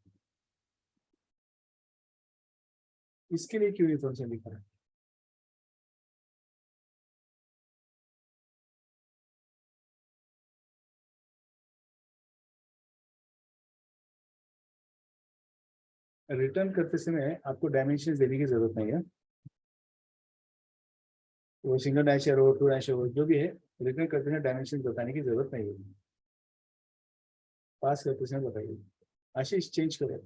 इसके लिए क्यों नहीं फंक्शन लिखा? रिटर्न करते समय आपको डायमेंशन देने की जरूरत नहीं है. वो सिंगल डैश रो, 2 डैश रो, जो भी है रिटर्न करते समय डायमेंशन बताने की जरूरत नहीं है. पास करते समय बताइए. आशीष चेंज करो.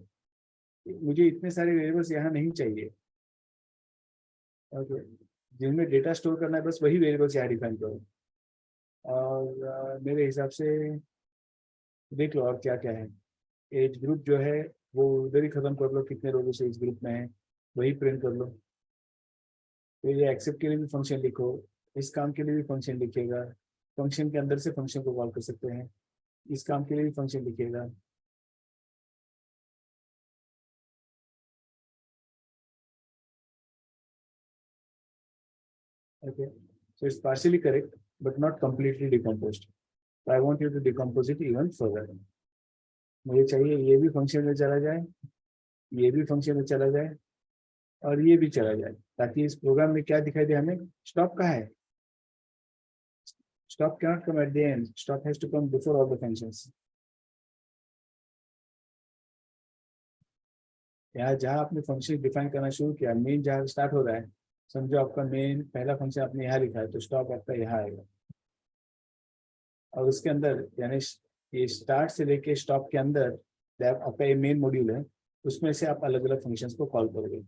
मुझे इतने सारे वेरिएबल्स यहाँ नहीं चाहिए. ओके, जिनमें डेटा स्टोर करना है बस वही वेरिएबल्स यहाँ डिफाइन करो. और मेरे हिसाब से देख लो और क्या क्या है। एज ग्रुप जो है वो उधर ही खत्म कर लो, कितने लोगों से एज ग्रुप में है वही प्रिंट कर लो। तो ये एक्सेप्ट के लिए भी फंक्शन लिखो, इस काम के लिए भी फंक्शन लिखेगा, फंक्शन के अंदर से फंक्शन को कॉल कर सकते हैं, इस काम के लिए भी फंक्शन लिखेगा। Okay, so it's partially correct, but not completely decomposed. So I want you to decompose it even further. मुझे चाहिए ये भी फंक्शन में चला जाए, ये भी फंक्शन में चला जाए, और ये भी चला जाए, ताकि इस प्रोग्राम में क्या दिखाई दे हमें। स्टॉप कहाँ है? Stop cannot come at the end. Stop has to come before all the functions. यहाँ जहाँ आपने फंक्शन डिफाइन करना शुरू किया, मेन जहाँ स्टार्ट हो रहा है, समझो आपका मेन पहला फंक्शन आपने यहाँ लिखा है, तो स्टॉप आपका यहाँ आएगा। और उसके अंदर यानी ये स्टार्ट से लेके स्टॉप के अंदर आपका ये मेन मॉड्यूल है, उसमें से आप अलग अलग फंक्शंस को कॉल करोगे।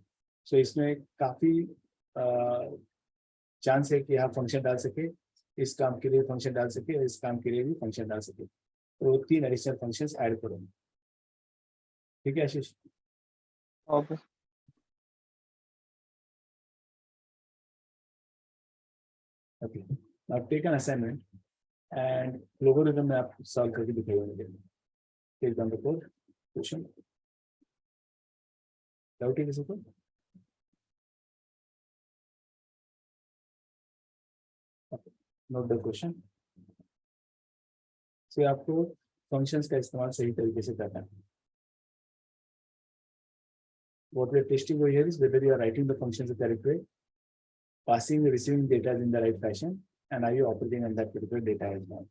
सो इसमें काफी चांस है कि आप फंक्शन डाल सके, इस काम के लिए फंक्शन डाल सके और इस काम के लिए भी फंक्शन डाल सके। तो 3 एडिशनल फंक्शंस ऐड करोगे। ठीक है आशीष? ओके। ओके, अब take an assignment and logarithm में आप सॉल्व करके दिखाइए मुझे। Take down the code question. Doubt है किसी को? नोट द क्वेश्चन से आपको फंक्शंस का इस्तेमाल सही तरीके से करना है। What we are testing over here is whether you are writing the functions the correct way, passing and receiving data in the right fashion, and are you operating on that particular data as well.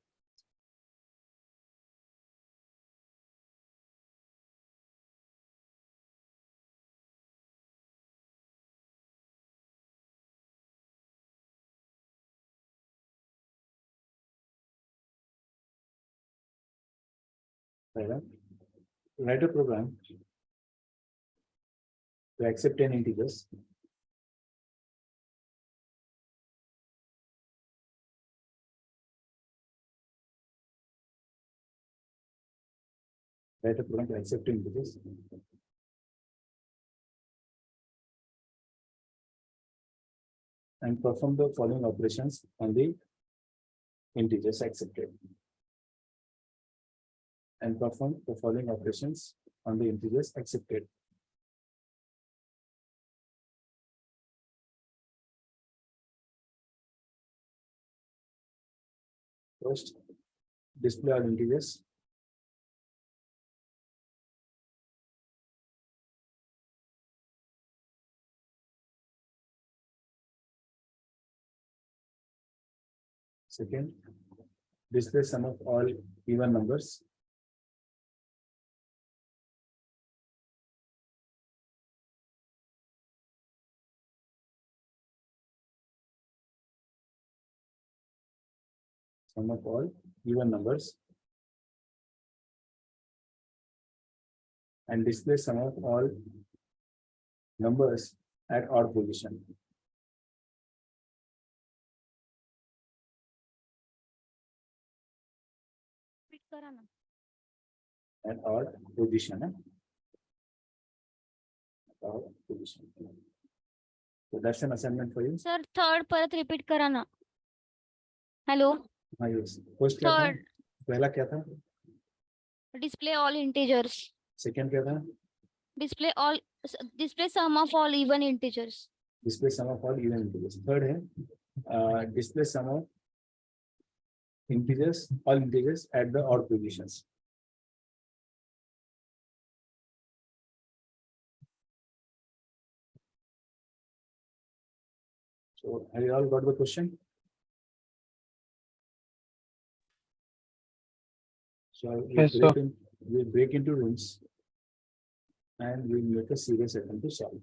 Right? Write a program to accept 10 integers. Write a program to accept 10 integers. And perform the following operations on the integers accepted. And perform the following operations on the integers accepted. First, display all integers. Second, display sum of all even numbers. Sum of all even numbers. And display sum of all numbers at odd position. At odd position. Odd position. So that's an assignment for you. Sir third परत repeat करा ना. Hello. हाँ yes. First क्या था? Third पहला क्या था? Display all integers. Second क्या था? Display sum of all even integers. Display sum of all even integers. Third है display sum of integers, all integers at the odd positions. So have you all got the question? So Yes, sir. we'll break into rooms and we'll make a serious attempt to solve.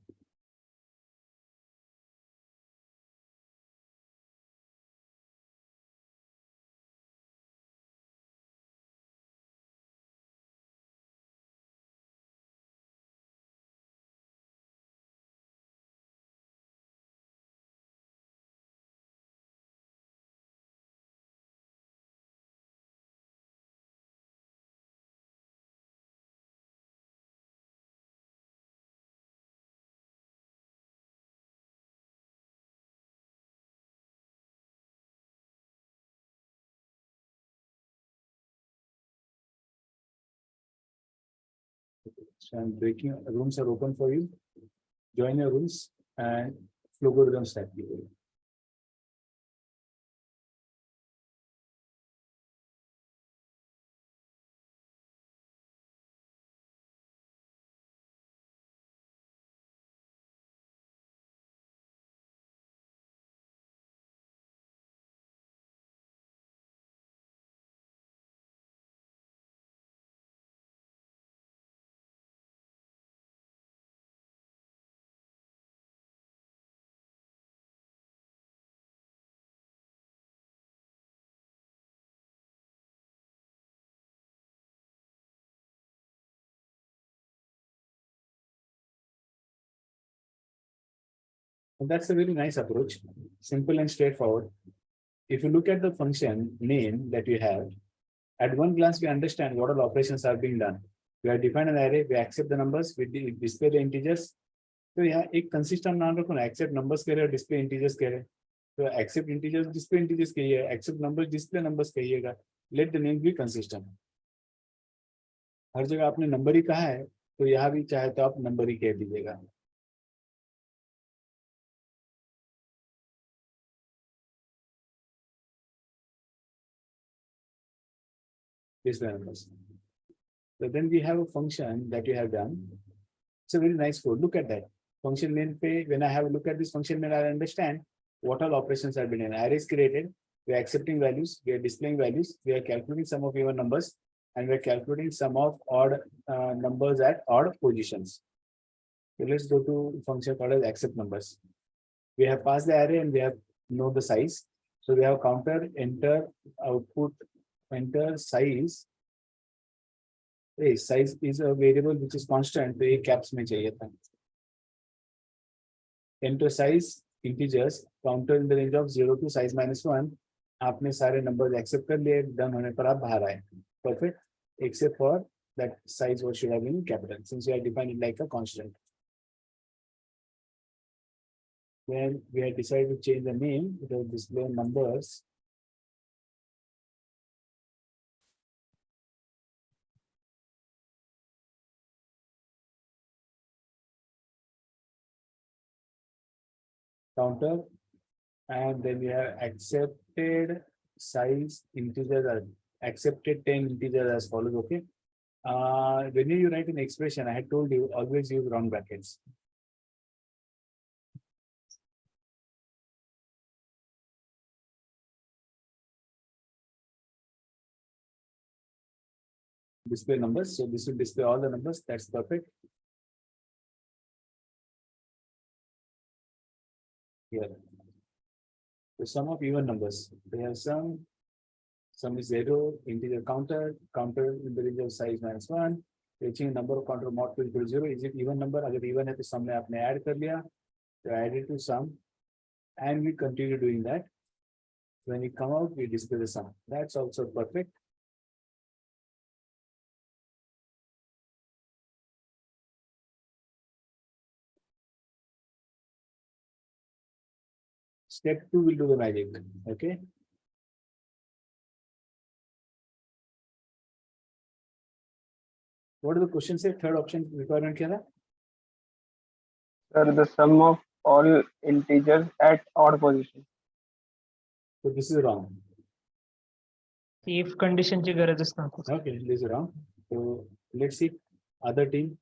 So I'm breaking, rooms are open for you. Join your rooms and logarithm start. And that's a very nice approach, simple and straightforward. If you look at the function name that you have, at one glance, we understand what all operations are being done. We have defined an array, we accept the numbers, we display the integers. तो यहाँ एक consistent नाम रखो ना, accept numbers कह रहे हो, display integers कह रहे हो, तो accept integers, display integers कहिए, accept numbers, display numbers कहिएगा. Let the name be consistent. हर जगह आपने नंबर ही कहा है, तो यहाँ भी चाहे तो आप नंबर ही कह दीजिएगा. Display numbers. So then we have a function that you have done. It's a very nice code. Look at that. Function name page. When I have a look at this function name, I understand what all operations have been done. Array is created. We are accepting values. We are displaying values. We are calculating some of even numbers, and we are calculating some of odd numbers at odd positions. So let's go to function called as accept numbers. We have passed the array and we have know the size. So we have counter, enter, output, enter, size. Hey, size is a variable which is constant. तो ये caps में चाहिए था. Enter size integers counter in the range of 0 to size -1. आपने सारे numbers accept कर लिए, done होने पर आप बाहर आए. Perfect. Except for that size what should have been capital since we are defined it like a constant. Then we have decided to change the name. It will display numbers. Counter, and then we have accepted size integers are accepted 10 integers as follows. Okay. When you write an expression, I had told you always use round brackets. Display numbers. So this will display all the numbers. That's perfect. Here. The sum of even numbers. They have some is 0, integer counter in the range of size -1, reaching number of counter mod to equal 0. Is it even number? अगर even है तो sum में आपने add कर लिया, तो add it to sum, and we continue doing that. When we come out, we display the sum. That's also perfect. Step 2 will do the magic. Okay. What are the questions say? Third option requirement क्या था? Sir, the sum of all integers at odd position. So this is wrong. if condition ची गरजच नव्हती. Okay, this is wrong. So let's see other team.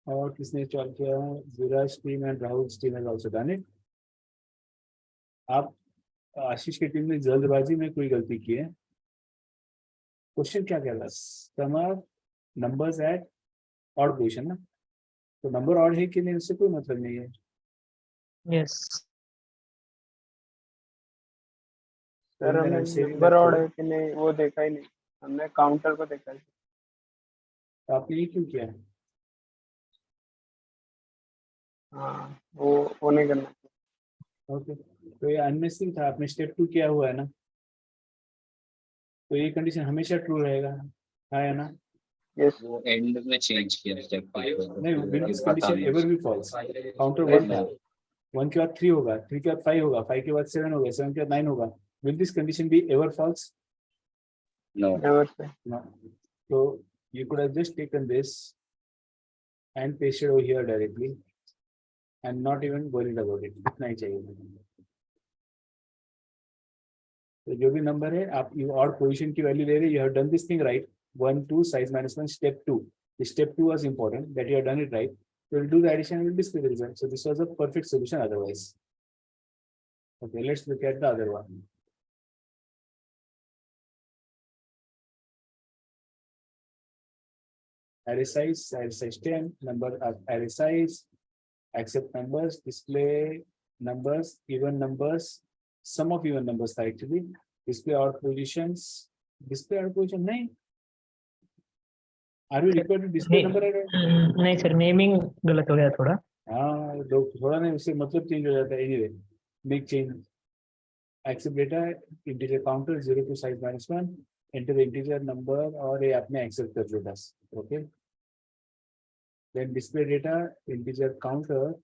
और किसने चॉल किया? Viraj team and Rahul team has also done it. आप आशीष की team ने जल्दबाजी में कोई गलती की है. क्वेश्चन क्या कह रहा है? Sum of numbers at odd position ना, तो नंबर ऑड है कि नहीं उससे कोई मतलब नहीं है. Yes. सर हमने नंबर ऑड है कि नहीं वो देखा ही नहीं, हमने काउंटर को देखा है. तो आपने ये क्यों किया? हाँ वो नहीं करना. ओके, तो ये अननेसेसरी था. आपने स्टेप 2 किया हुआ है ना, तो ये कंडीशन हमेशा ट्रू रहेगा, है ना? यस. वो एंड में चेंज किया स्टेप 5 नहीं, will this condition ever be false. Counter 1 था, 1 के बाद 3 होगा, 3 के बाद 5 होगा, 5 के बाद 7 होगा, 7 के बाद 9 होगा. Will this condition be ever false? No. reverse way. No. So you could have just taken this and pasted over here directly and not even worried about it. इतना ही चाहिए. तो जो भी नंबर है आप और पोजीशन की वैल्यू ले रहे, you have done this thing right. 1 2 size minus 1 step 2. The step 2 was important that you have done it right. So we'll do the addition and we'll display the result. So this was a perfect solution otherwise. Okay, let's look at the other one. Array size 10, number of array size, accept numbers, display numbers, even numbers, sum of even numbers actually, display odd positions, display odd position, nahi. Are we required to display number array? नहीं sir, naming गलत हो गया थोड़ा. हाँ, लोग थोड़ा नहीं उससे मतलब चेंज हो जाता है. Anyway, make change. Accept data, integer counter 0 to size minus 1, enter the integer number और ये आपने accept कर दिया बस. Okay. Then display data, integer counter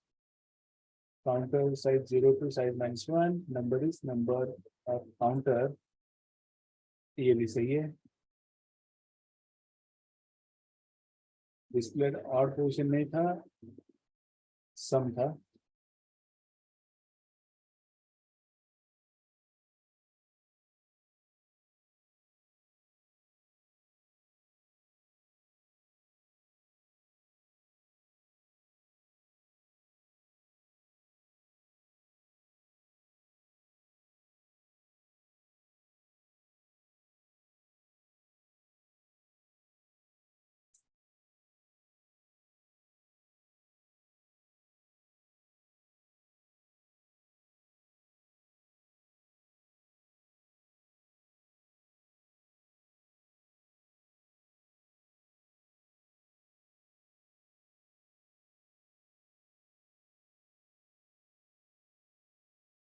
size 0 to size minus 1, number is number of counter. ये भी सही है. Displayed odd position नहीं था, sum था.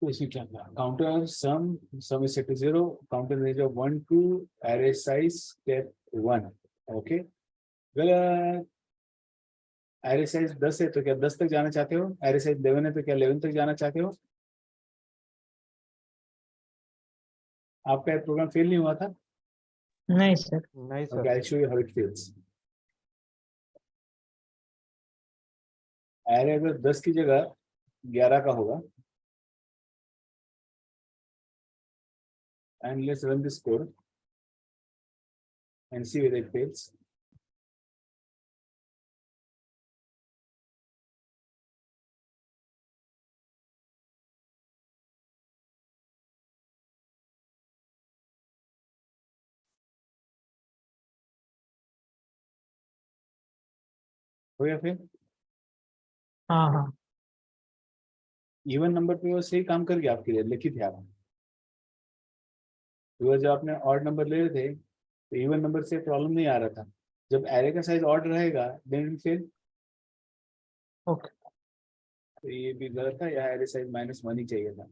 तो इसमें क्या था? Counter sum is set to 0, counter range of 1 to array size step 1. Okay. Well, array size 10 है तो क्या 10 तक जाना चाहते हो? Array size 11 है तो क्या 11 तक जाना चाहते हो? आपका प्रोग्राम फेल नहीं हुआ था? नहीं सर. नहीं Okay, I'll sir. show you how it fails. Array अगर 10 की जगह 11 का होगा, and let's run this code and see whether it fails. हो गया फिर? हाँ हाँ. इवन नंबर पे वो सही काम कर गया आपके लिए, लिखित है आप. जब आपने ऑड नंबर ले रहे थे तो इवन नंबर से प्रॉब्लम नहीं आ रहा था. जब एरे का साइज ऑड रहेगा देन इट फेल. ओके. तो ये भी गलत था, यहाँ एरे साइज -1 ही चाहिए था.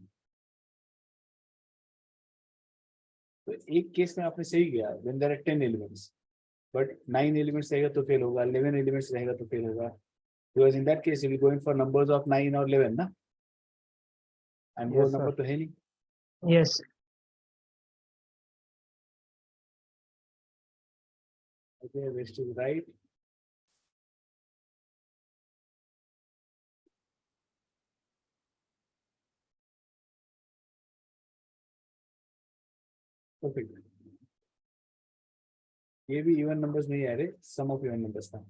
तो एक केस में आपने सही किया, when there are 10 elements, but 9 elements रहेगा तो फेल होगा, 11 एलिमेंट्स रहेगा तो फेल होगा. Because in that case you will going for numbers of 9 और 11 ना, एंड वो Yes, नंबर sir. तो है नहीं. Yes. Okay, rest is right. Perfect. ये भी इवन नंबर्स नहीं आ रहे, सम ऑफ इवन नंबर्स था.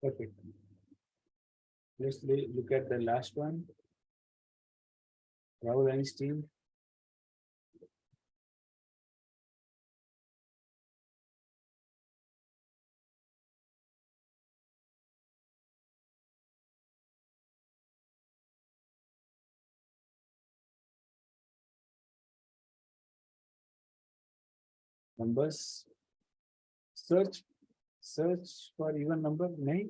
Perfect. Let's look at the last one. Rahul Einstein. numbers, search for even number नहीं,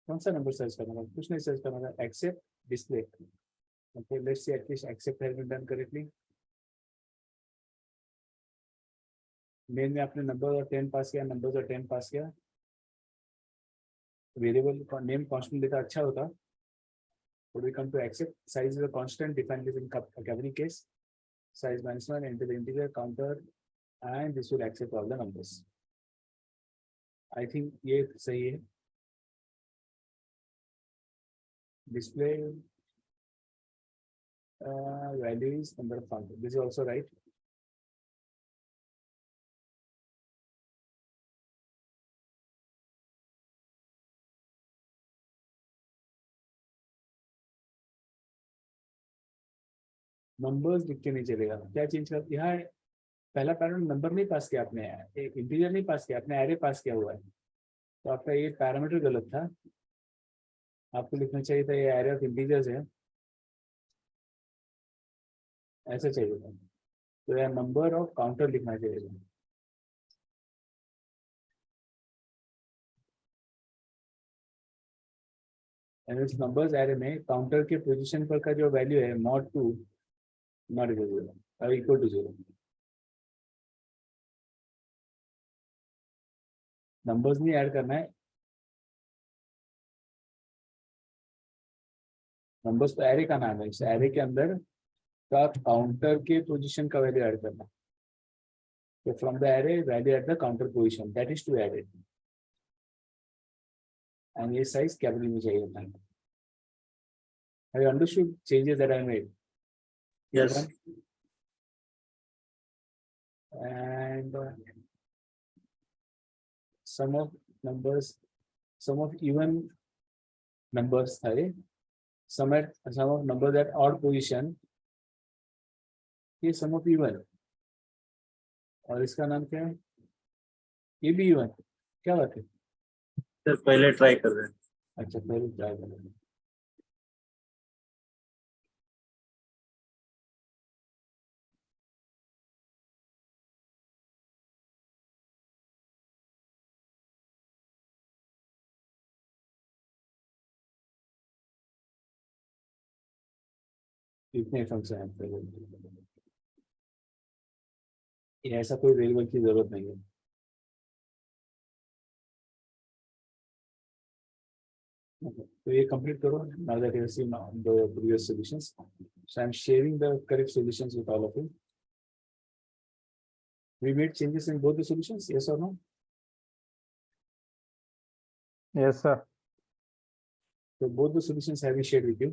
कौन सा नंबर सर्च करना है, कुछ नहीं सर्च करना है, accept display. Okay, let's see at least accept has been done correctly. Main में आपने नंबर और 10 पास किया, नंबर और 10 पास किया, वेरिएबल का नेम कांस्टेंट देता अच्छा होता. But we come to accept, size is a constant defined within Cavalry case, size -1 enter the integer counter and this will accept all the numbers. I think ये सही है. Display value is number of counter. This is also right. Numbers लिख के नहीं चलेगा, क्या change कर, यहाँ पहला पैरामीटर नंबर नहीं पास किया आपने, एक इंटीजर नहीं पास किया आपने, एरे पास किया हुआ है, तो आपका ये पैरामीटर गलत था. आपको लिखना चाहिए था ये एरे ऑफ इंटीजर्स है, ऐसा चाहिए था. तो यह नंबर ऑफ काउंटर लिखना चाहिए था. इस नंबर्स एरे में काउंटर के पोजीशन पर का जो वैल्यू है mod 2 not equal to 0 or equal to 0. Numbers नहीं ऐड करना है, नंबर्स तो एरे का नाम है, इस एरे के अंदर का काउंटर के पोजीशन का वैल्यू ऐड करना. तो from the array value at the counter position that is to added and ये साइज कैपिटल में चाहिए होता है. Have you understood changes that I made? Yes. And sum of numbers, sum of even numbers है, sum of numbers at odd position, ये sum of even, और इसका नाम क्या है, ये भी even, क्या बात है? सर पहले ट्राई कर रहे हैं. अच्छा पहले ट्राई करेंगे. इतने फंक्शन है, ये ऐसा कोई वेरिएबल की जरूरत नहीं है. तो ये कंप्लीट करो. Now that you have seen the previous solutions, so I'm sharing the correct solutions with all of you. We made changes in both the solutions, yes or no? Yes, sir. So both the solutions have been shared with you.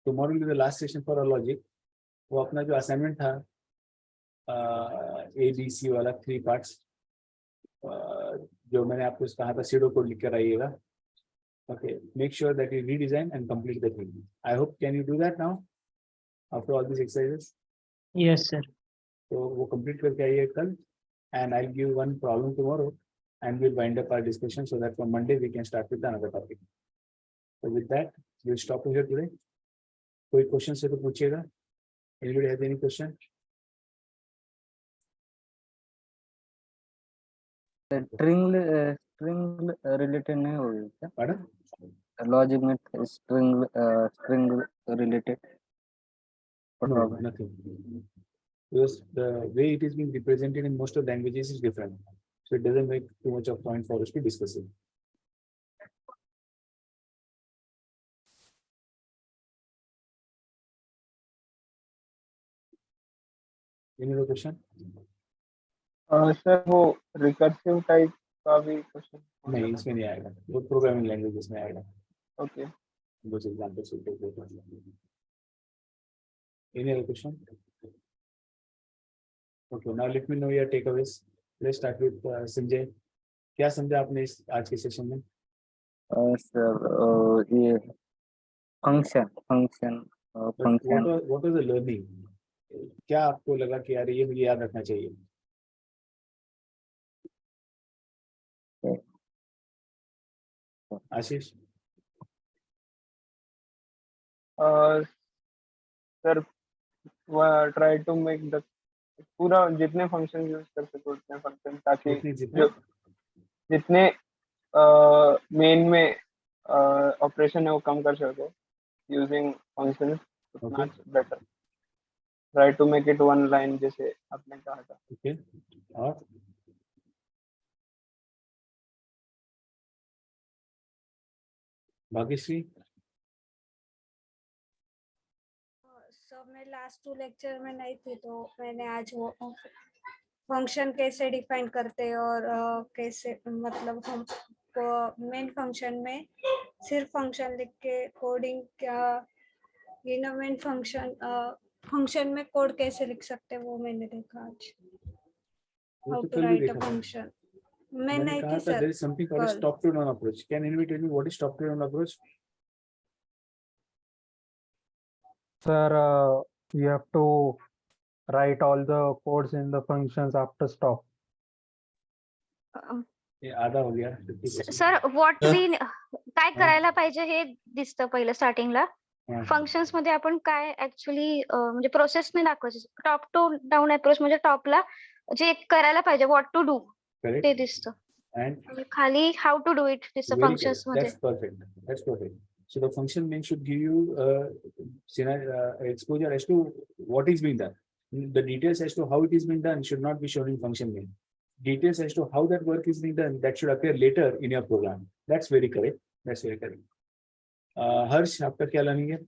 Tomorrow will be the last session for our logic. वो अपना जो assignment था ABC वाला 3 parts, जो मैंने आपको कहा था pseudo code लिख कर आइएगा. Okay, make sure that you redesign and complete the thing. I hope can you do that now after all these exercises? Yes, sir. तो वो complete करके आइए कल, and I'll give one problem tomorrow, and we'll wind up our discussion so that from Monday we can start with another topic. So with that, we'll stop here today. कोई question से तो पूछिएगा. Anybody has any question? String related नहीं होगी क्या Pardon? Logic में string related No, nothing. Because the way it is being represented in most of languages is different, so it doesn't make too much of point for us to discuss it. Any other question? Sir वो recursive type का भी question नहीं, इसमें नहीं आएगा, वो programming languages में आएगा. Okay Those examples will take place. Any other question? Okay, now let me know your takeaways. Let's start with Sanjay. क्या समझा आपने इस आज के सेशन में? सर ये function What was the learning? क्या आपको लगा कि यार ये मुझे याद रखना चाहिए? Ashish? Sir try to make the पूरा जितने फंक्शन यूज कर सको उतने फंक्शन, ताकि जितने जो जितने मेन में ऑपरेशन है वो कम कर सको यूजिंग फंक्शंस, उतना Okay. Better. Try to make it one line, जैसे आपने कहा था। ओके, और भाग्यश्री? सर मैं लास्ट 2 लेक्चर में नहीं थी, तो मैंने आज वो फंक्शन कैसे डिफाइन करते हैं और कैसे, मतलब हम मेन फंक्शन में सिर्फ फंक्शन लिख के कोडिंग क्या, ये ना मेन फंक्शन में कोड कैसे लिख सकते हैं, वो मैंने देखा आज। वो हाउ तो टू कल भी राइट अ देखा था। फंक्शन। मैं मैंने नहीं कहा थी था sir there is something called as कल। top to down approach. Can anybody tell me what is top to down approach? Sir, you have to write all the codes in the functions after stop. ये आधा हो गया 50%. Sir what Sir. We काय करायला पाहिजे हे दिसतं पहिलं स्टार्टिंगला. हाँ, फंक्शन्स मध्ये आपण काय ऍक्च्युली म्हणजे प्रोसेसने दाखवायचं. टॉप टू डाऊन अप्रोच म्हणजे टॉपला जे करायला पाहिजे व्हॉट टू डू correct. ते दिसतं. And आणि खाली हाऊ टू डू इट दिसतं very फंक्शन्स correct. मध्ये. That's perfect. That's perfect. So the function name should give you exposure as to what is being done. The details as to how it is being done should not be shown in function name. Details as to how that work is being done, that should appear later in your program. That's very correct. That's very correct. हर्ष, आपका क्या learning है?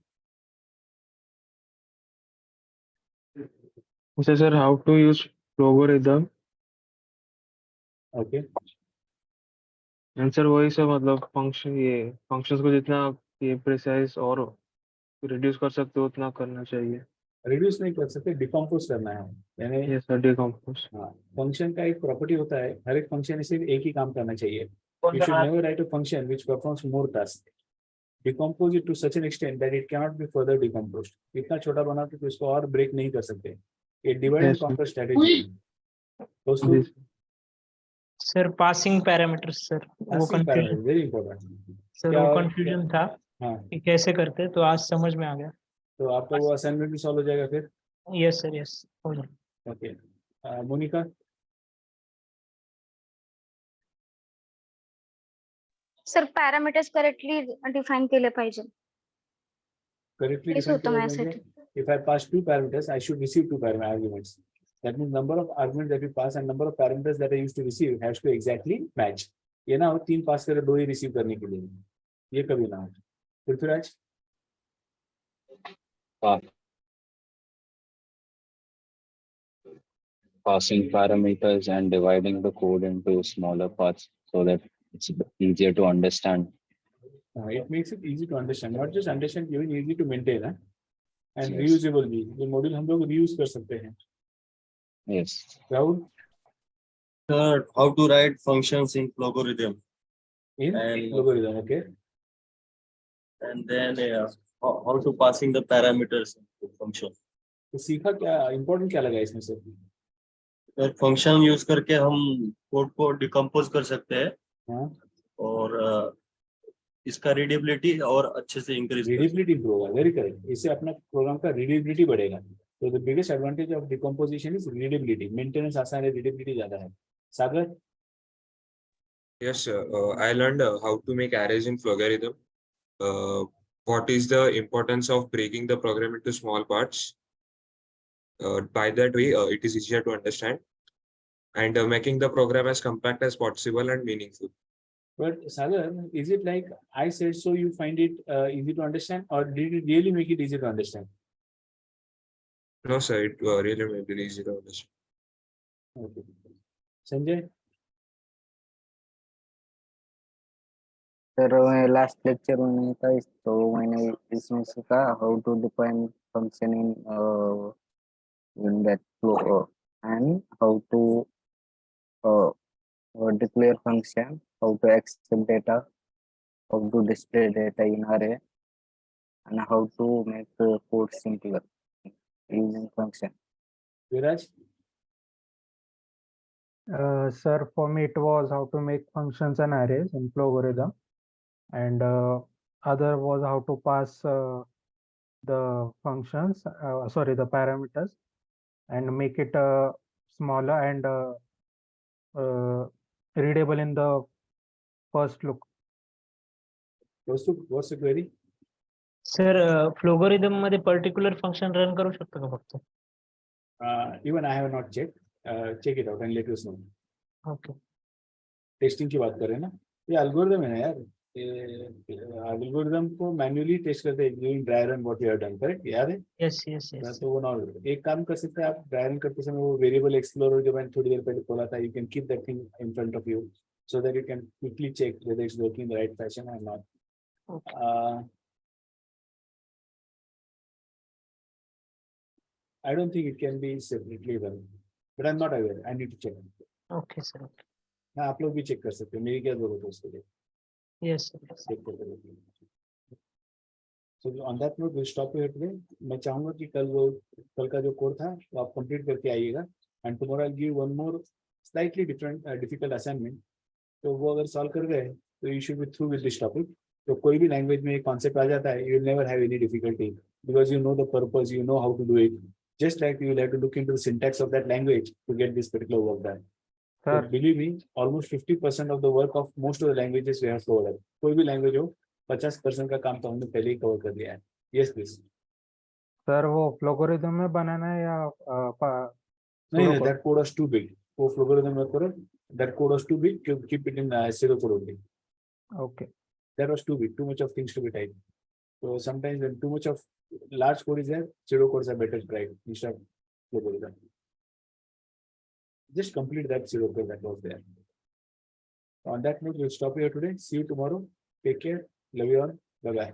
Sir, how to use logarithm? Okay. Answer वही sir, मतलब functions को जितना ये precise और reduce कर सकते हो उतना करना चाहिए. रिड्यूस नहीं कर सकते, डिकम्पोज करना है, यानी ये सर डिकम्पोज. हाँ, फंक्शन का एक प्रॉपर्टी होता है, हर एक फंक्शन सिर्फ एक ही काम करना चाहिए. You should never write a function which performs more tasks. Decompose it to such an extent that it cannot be further decomposed. इतना छोटा बना के तो इसको और ब्रेक नहीं कर सकते. ये divide and Yes, sir. Conquer strategy है. दोस्तों, Yes. Sir passing parameters sir, वो कंफ्यूजन वेरी इंपॉर्टेंट. सर, क्या वो और कंफ्यूजन था हाँ, कि कैसे करते, तो आज समझ में आ गया. तो आपका वो असाइनमेंट भी सॉल्व हो जाएगा फिर. यस सर, यस हो जाए. Okay, Monika. Sir parameters correctly define केले पाहिजे. Correctly हेच defined होतं केलं माझ्यासाठी. म्हणजे, if I pass 2 parameters, I should receive 2 arguments. That means number of arguments that you pass and number of parameters that I used to receive has to exactly match. ये ना हो 3 पास करे 2 ही receive करने के लिए, ये कभी ना हो. Prithviraj. Passing parameters and dividing the code into smaller parts so that it's easier to understand. It makes it easy to understand, not just understand, even easy to maintain, huh? And Yes. reusable भी. ये module हम लोग reuse कर सकते हैं. Yes. Rahul, Sir, how to write functions in logarithm, in And- logarithm, okay. and then how to passing the parameters to function. तो सीखा क्या, important क्या लगा इसमें से? सर फंक्शन यूज करके हम कोड को डिकम्पोज कर सकते हैं हाँ, और इसका रीडेबिलिटी और अच्छे से इंक्रीज. रीडेबिलिटी इंप्रूव होगा. Very correct. इससे अपना प्रोग्राम का रीडेबिलिटी बढ़ेगा. तो the biggest advantage of decomposition is readability. Maintenance आसान है, रीडेबिलिटी ज्यादा है. सागर. Yes, sir. I learned how to make arrays in logarithm. What is the importance of breaking the program into small parts? By that way, it is easier to understand, and making the program as compact as possible and meaningful. But Sagar, is it like I said so you find it easy to understand, or did it really make it easy to understand? No, sir. It really made it easy to understand. Okay. Sanjay. Sir मैं last lecture में नहीं था तो मैंने इसमें सीखा how to define function in that flow and how to declare function, how to accept data, how to display data in array, and how to make code simpler using function. Viraj. Sir, for me it was how to make functions and arrays in logarithm, and other was how to pass the functions, the parameters, and make it smaller and readable in the first look. What's the query? Sir Flowgorithm मध्ये particular function run करू शकतो का फक्त? Even I have not checked. Check it out and let us know. Okay. Testing की बात करें ना, ये एल्गोरिदम है ना यार, एल्गोरिदम को मैन्युअली टेस्ट करते हैं during dry run what you have done, correct? याद है? Yes yes yes. तो वो ना, एक काम कर सकते हैं आप, ड्राई रन करते समय वो वेरिएबल एक्सप्लोरर जो मैंने थोड़ी देर पहले खोला था, you can keep that thing in front of you so that you can quickly check whether it's working in the right fashion or not. Okay. I don't think it can be separately run, but I'm not aware. I need to check. Okay sir. Okay. हाँ, आप लोग भी check कर सकते हैं, मेरी क्या जरूरत है उसके लिए? Yes sir. चेक कर सकते हैं. So on that note, we'll stop here today. मैं चाहूंगा कि कल का जो कोड था वो आप कंप्लीट करके आइएगा, and tomorrow I'll give one more slightly different difficult assignment. तो वो अगर सॉल्व कर गए तो you should be through with this topic. तो कोई भी लैंग्वेज में कॉन्सेप्ट आ जाता है, you will never have any difficulty because you know the purpose, you know how to do it. Just like you will have to look into the syntax of that language to get this particular work done. So Sir, believe me, almost 50% of the work of most of the languages we have covered. कोई भी language हो, 50% का काम तो हमने पहले ही cover कर लिया है. Yes, please. सर वो फ्लोगोरिदम में बनाना है या नहीं, that code was too big. वो फ्लोगोरिथम मत करो. That code was too big. Keep it in pseudocode only. Okay. That was too big. Too much of things to be typed. So sometimes when too much of large code is there, pseudocodes are better tried instead of flowgorithm. Just complete that pseudocode that was there. On that note, we'll stop here today. See you tomorrow. Take care. Love you all. Bye bye.